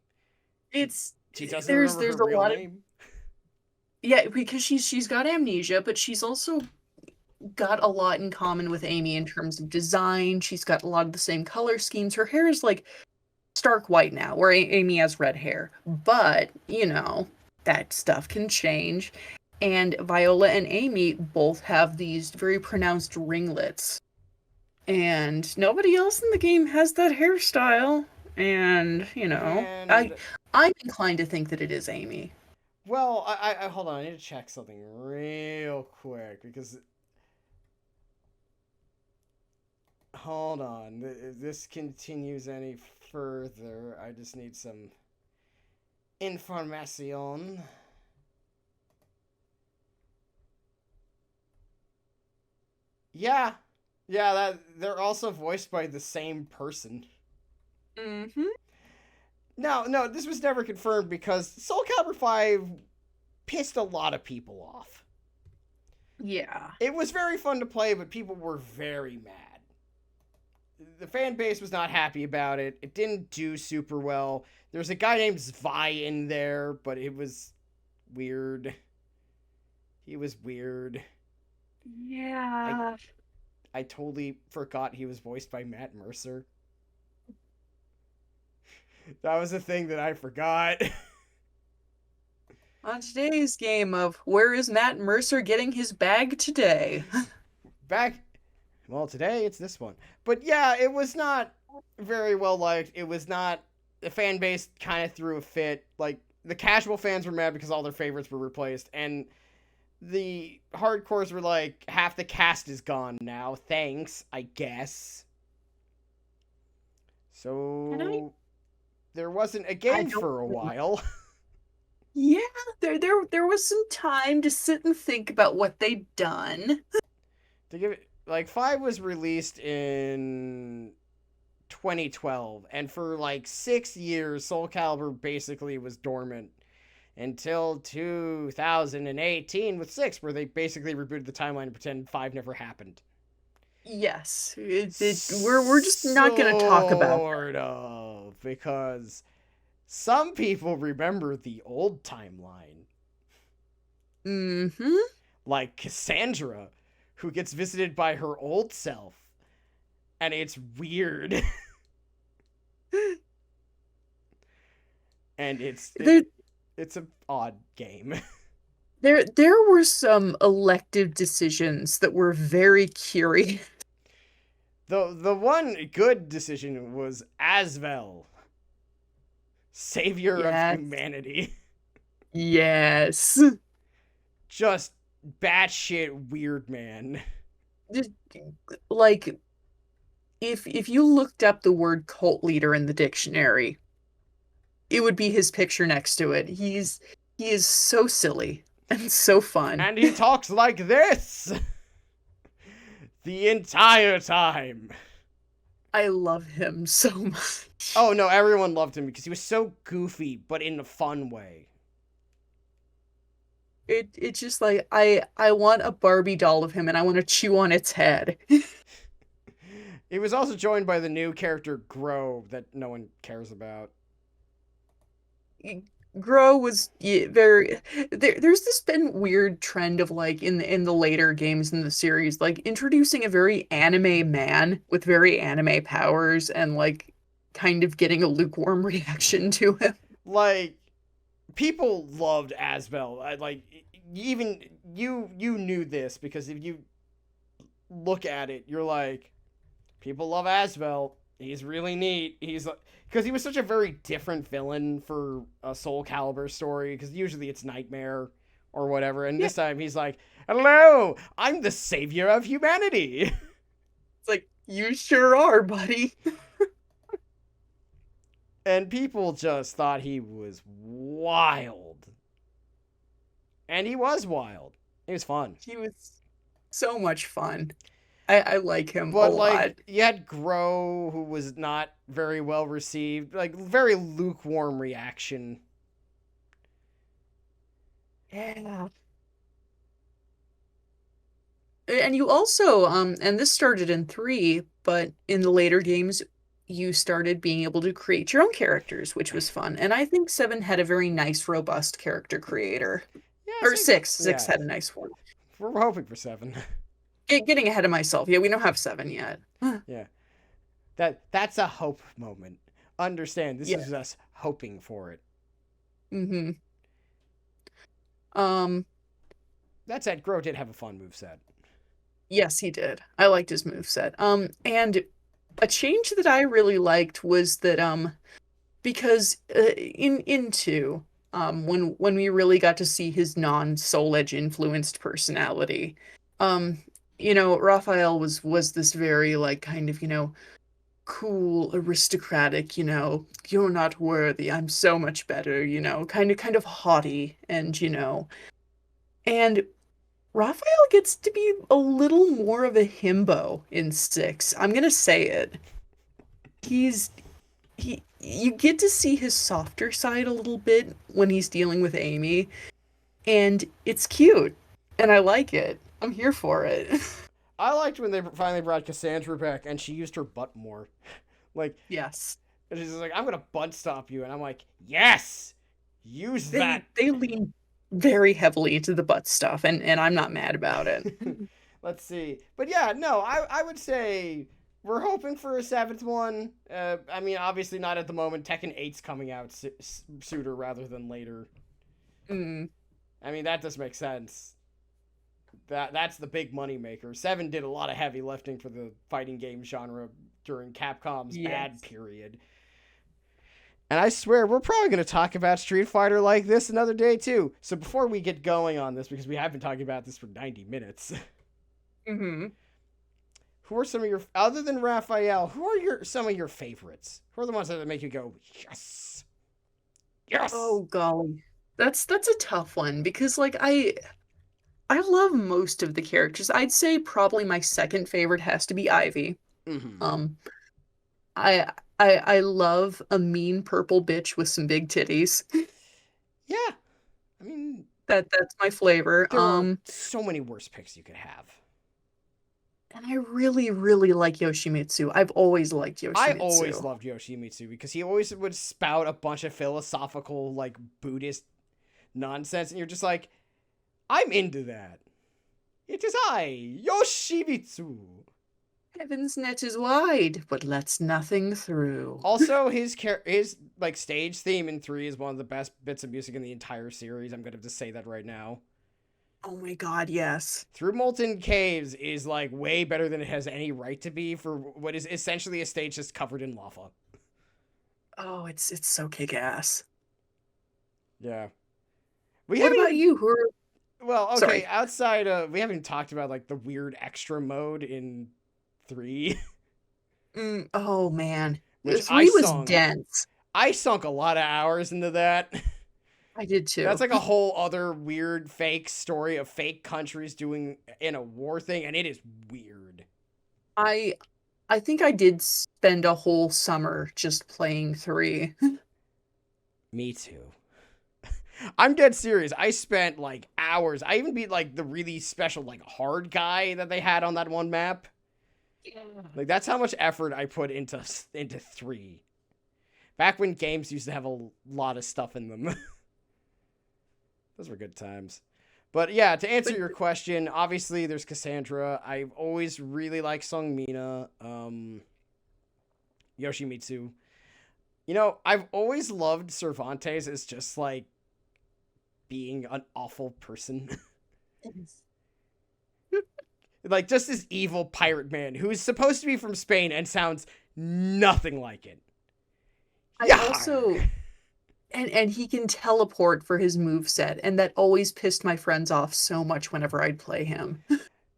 She it's she doesn't there's remember her there's a real lot of, name." yeah, because she's got amnesia, but she's also got a lot in common with Amy in terms of design. She's got a lot of the same color schemes. Her hair is like stark white now, where Amy has red hair. But, that stuff can change. And Viola and Amy both have these very pronounced ringlets. And nobody else in the game has that hairstyle. And, And I'm inclined to think that it is Amy. well, I hold on. I need to check something real quick, because hold on. If this continues any further, I just need some information. Yeah. Yeah, that they're also voiced by the same person. Mm-hmm. No, this was never confirmed, because Soul Calibur 5 pissed a lot of people off. Yeah. It was very fun to play, but people were very mad. The fan base was not happy about it. It didn't do super well. There's a guy named Zvi in there, but it was weird. He was weird. I Yeah. I totally forgot he was voiced by Matt Mercer. That was a thing that I forgot. On today's game of Where is Matt Mercer getting his bag today? Back, well, today it's this one. But yeah, it was not very well liked. It was not, the fan base kind of threw a fit. Like, the casual fans were mad because all their favorites were replaced, and the hardcores were like, half the cast is gone now. Thanks, I guess. And So there wasn't a I game don't for a really, while. yeah, there was some time to sit and think about what they'd done. To give it, like, 5 was released in 2012, and for like 6 years Soul Calibur basically was dormant until 2018 with 6, where they basically rebooted the timeline and pretend 5 never happened. Yes, we're just not gonna talk about Sort of, because some people remember the old timeline, that. Mm-hmm. like Cassandra, who gets visited by her old self, and it's weird. And There it's an odd game. there were some elective decisions that were very curious. The one good decision was Asvel, savior of Yes. humanity. Yes. Just batshit weird man. Just, like, if you looked up the word cult leader in the dictionary, it would be his picture next to it. He is so silly and so fun. And he talks like this the entire time. I love him so much. Oh no, everyone loved him because he was so goofy, but in a fun way. It's just like I want a Barbie doll of him and I want to chew on its head. He was also joined by the new character Grove that no one cares about. Grow was very there's this been weird trend of like in the later games in the series like introducing a very anime man with very anime powers and like kind of getting a lukewarm reaction to him. Like people loved Asbel. Like even you knew this because if you look at it, you're like, people love Asbel. He's really neat. He's like, because he was such a very different villain for a Soul Calibur story. Because usually it's Nightmare or whatever, and Yeah, this time he's like, "Hello, I'm the savior of humanity." it's like you sure are, buddy. And people just thought he was wild, and he was wild. He was fun. He was so much fun. I like him a But lot. like you had Grow, who was not very well received, like very lukewarm reaction. Yeah. And you also, and this started in three, but in the later games, you started being able to create your own characters, which was fun. And I think seven had a very nice, robust character creator. Yeah, Or six. six Yeah, had a nice one. we're hoping for seven. Getting ahead of myself. Yeah, we don't have seven yet. Yeah, that's a hope moment. Understand, this Yeah. is us hoping for it. Mm-hmm. Um, That said, Grow did have a fun move set. yes, he did. I liked his moveset. And a change that I really liked was that because in two when we really got to see his non-Soul Edge influenced personality, um Raphael was this very like kind of cool aristocratic, you're not worthy, I'm so much better, kind of haughty, and Raphael gets to be a little more of a himbo in six. I'm gonna say it. He's he you get to see his softer side a little bit when he's dealing with Amy, and it's cute, and I like it. I'm here for it. I liked when they finally brought Cassandra back and she used her butt more. Like, Yes. and she's like, "I'm gonna butt stop you," and I'm like, "Yes, use that." They lean very heavily into the butt stuff, and I'm not mad about it. Let's see, but yeah, no, I would say we're hoping for a seventh one. I mean, obviously not at the moment. Tekken 8's coming out sooner rather than later. Mm, I mean, that does make sense. That's the big money maker. Seven did a lot of heavy lifting for the fighting game genre during Capcom's bad yes. period. And I swear, we're probably going to talk about Street Fighter like this another day, too. So before we get going on this, because we have been talking about this for 90 minutes, Hmm. who are some of your, other than Raphael, who are some of your favorites? Who are the ones that make you go, yes, yes? Oh golly. That's a tough one because like I love most of the characters. I'd say probably my second favorite has to be Ivy. Mm-hmm. Um, I love a mean purple bitch with some big titties. Yeah. I mean, That's my flavor. there are so many worse picks you could have. And I really, really like Yoshimitsu. I've always liked I always Yoshimitsu. loved Yoshimitsu because he always would spout a bunch of philosophical, like, Buddhist nonsense, and you're just like, I'm into that. It is I, Yoshimitsu. Heaven's net is wide, but lets nothing through. Also, his like stage theme in 3 is one of the best bits of music in the entire series. I'm gonna just say that right now. Oh my god, yes. Through Molten Caves is like way better than it has any right to be for what is essentially a stage just covered in lava. Oh, it's so kick-ass. Yeah. We What haven't about even you? Who are well, okay, Sorry. outside of we haven't talked about like the weird extra mode in 3, Oh man. which Three was dense. I sunk a lot of hours into that. I did That's too. like a whole other weird fake story of fake countries doing in a war thing, and it is weird. I I think I did spend a whole summer just playing three. Me too. I'm dead serious. I spent like hours. I even beat like the really special like hard guy that they had on that one map. Like that's how much effort I put into 3. Back when games used to have a lot of stuff in them. Those were good times. But yeah, to answer But your question, obviously there's Cassandra. I've always really liked Sung Mina, Yoshimitsu. You know, I've always loved Cervantes as just like being an awful person. Like just this evil pirate man who is supposed to be from Spain and sounds nothing like it. I also Yar! and he can teleport for his move set, and that always pissed my friends off so much whenever I'd play him.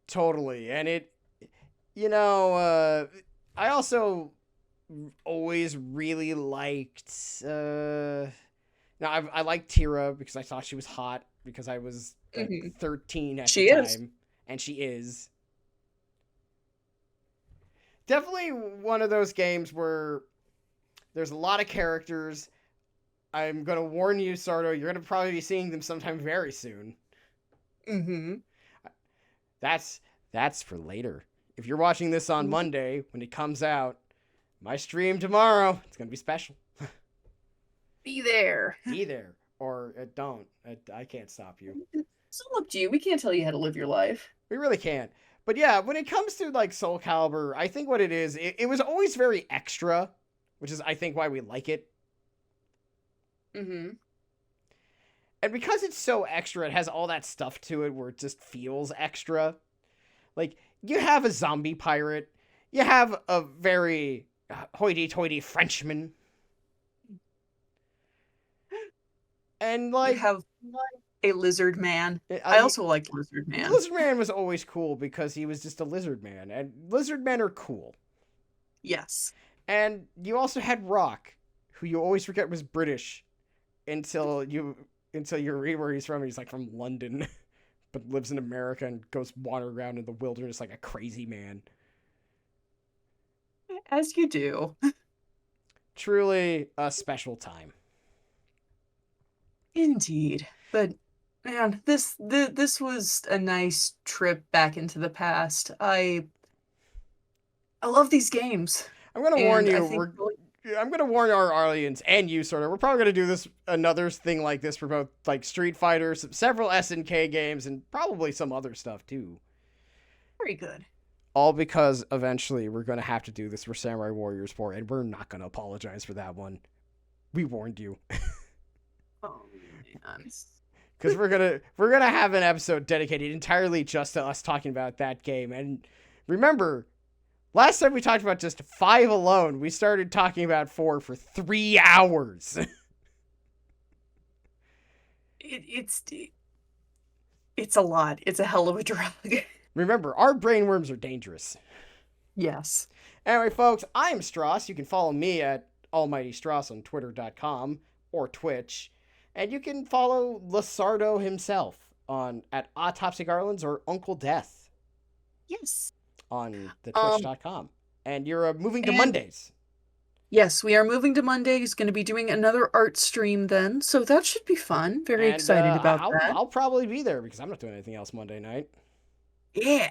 Totally. And it, you know, I also always really liked. Now I liked Tira because I thought she was hot because I was like Mhm. 13 at the She is. time, and she is definitely one of those games where there's a lot of characters. I'm gonna warn you, Sardo. You're gonna probably be seeing them sometime very soon. Hmm. That's that's for later. If you're watching this on Mhm. Monday when it comes out, my stream tomorrow, it's gonna be special. Be there. Be there or don't. I can't stop you. It's all up to you. We can't tell you how to live your life. We really can't. But yeah, when it comes to like Soul Calibur, I think what it is, it was always very extra, which is I think why we like it. Hmm. And because it's so extra, it has all that stuff to it where it just feels extra. Like you have a zombie pirate, you have a very hoity-toity Frenchman, and You like have a lizard man. I I mean, also like Lizard Man. Lizard Man was always cool because he was just a lizard man, and lizard men are cool. Yes. And you also had Rock, who you always forget was British until you read where he's from. He's like from London, but lives in America and goes wander around in the wilderness like a crazy man. As you do. Truly a special time. Indeed. But man, this was a nice trip back into the past. I love these games. I'm gonna warn And I you. think really, I'm gonna warn our audience and you, sort of. We're probably gonna do this another thing like this for both like Street Fighter, several SNK games, and probably some other stuff too. very good. All because eventually we're gonna have to do this for Samurai Warriors 4, and we're not gonna apologize for that one. We warned you. Oh man. Because we're gonna have an episode dedicated entirely just to us talking about that game. And remember, last time we talked about just 5 alone, we started talking about 4 for 3 hours. It's it's a lot. It's a hell of a drug. Remember, our brainworms are dangerous. Yes. Anyway, folks, I'm Stross. You can follow me at Almighty Stross on Twitter.com or Twitch. And you can follow Lasardo himself on at Autopsy Garlands or Uncle Death Yes. on the Um Twitch.com. And you're moving to and Mondays. yes, we are moving to Monday. He's going to be doing another art stream then, so that should be fun. Very And excited about I'll that. I'll probably be there because I'm not doing anything else Monday night. Yeah.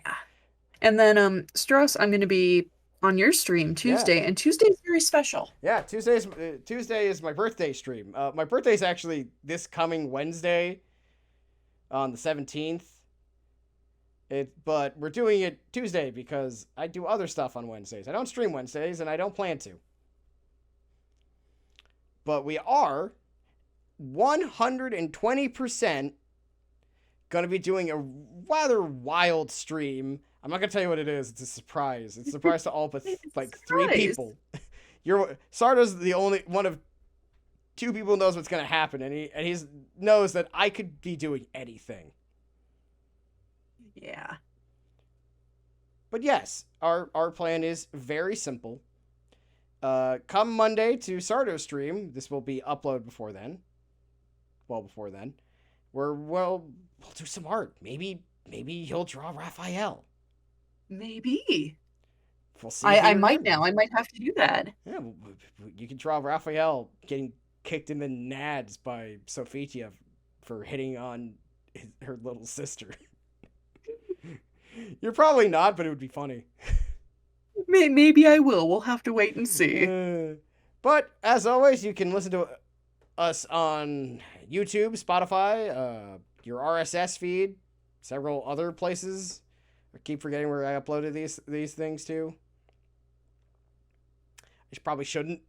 And then Strauss, I'm going to be on your stream Yeah. Tuesday, and Tuesday is very special. Yeah, Tuesday is my birthday stream. My birthday is actually this coming Wednesday on the 17th. But we're doing it Tuesday because I do other stuff on Wednesdays. I don't stream Wednesdays and I don't plan to. But we are 120% going to be doing a rather wild stream. I'm not going to tell you what it is. It's a surprise. It's a surprise to all but like 3 Surprise. people. Sardo's the only one of 2 people who knows what's going to happen, and he knows that I could be doing anything. Yeah. But yes, our plan is very simple. Come Monday to Sardo's stream. This will be uploaded before then. Well, before then, we'll do some art. Maybe he'll draw Raphael. Maybe. We'll see. I might now. I might have to do that. Yeah, you can draw Raphael getting kicked in the nads by Sophia for hitting on her little sister. You're probably not, but it would be funny. Maybe I will. We'll have to wait and see. But as always, you can listen to us on YouTube, Spotify, your RSS feed, several other places. I keep forgetting where I uploaded these things to. Probably shouldn't.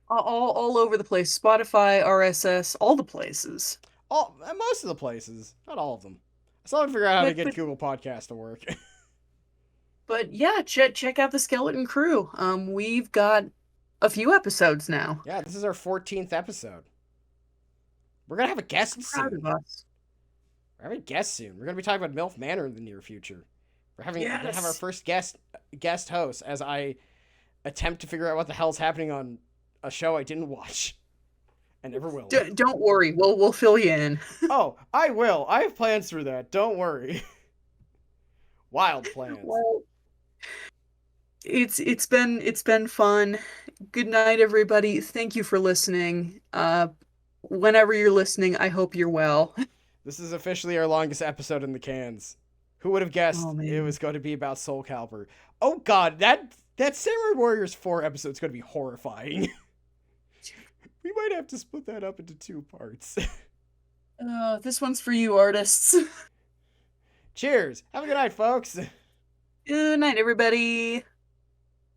All over the place. Spotify, RSS, all the places. Most of the places, not all of them. I still haven't figured out how to But get but Google Podcast to work. but yeah, check out the Skeleton Crew. We've got a few episodes now. Yeah, this is our 14th episode. We're gonna have a guest I'm proud soon. of us. We're having guests soon. We're gonna be talking about MILF Manor in the near future. We're gonna have our Yes. first guest host as I attempt to figure out what the hell's happening on a show I didn't watch and never will. Don't worry, we'll fill you in. Oh, I will. I have plans for that. Don't worry. Wild plans. Well, it's been fun. Good night, everybody. Thank you for listening. Whenever you're listening, I hope you're well. This is officially our longest episode in the cans. Who would have guessed Oh it man. was going to be about Soul Calibur? Oh god, that Samurai Warriors 4 episode is going to be horrifying. We might have to split that up into 2 parts. This one's for you, artists. Cheers. Have a good night, folks. Good night, everybody.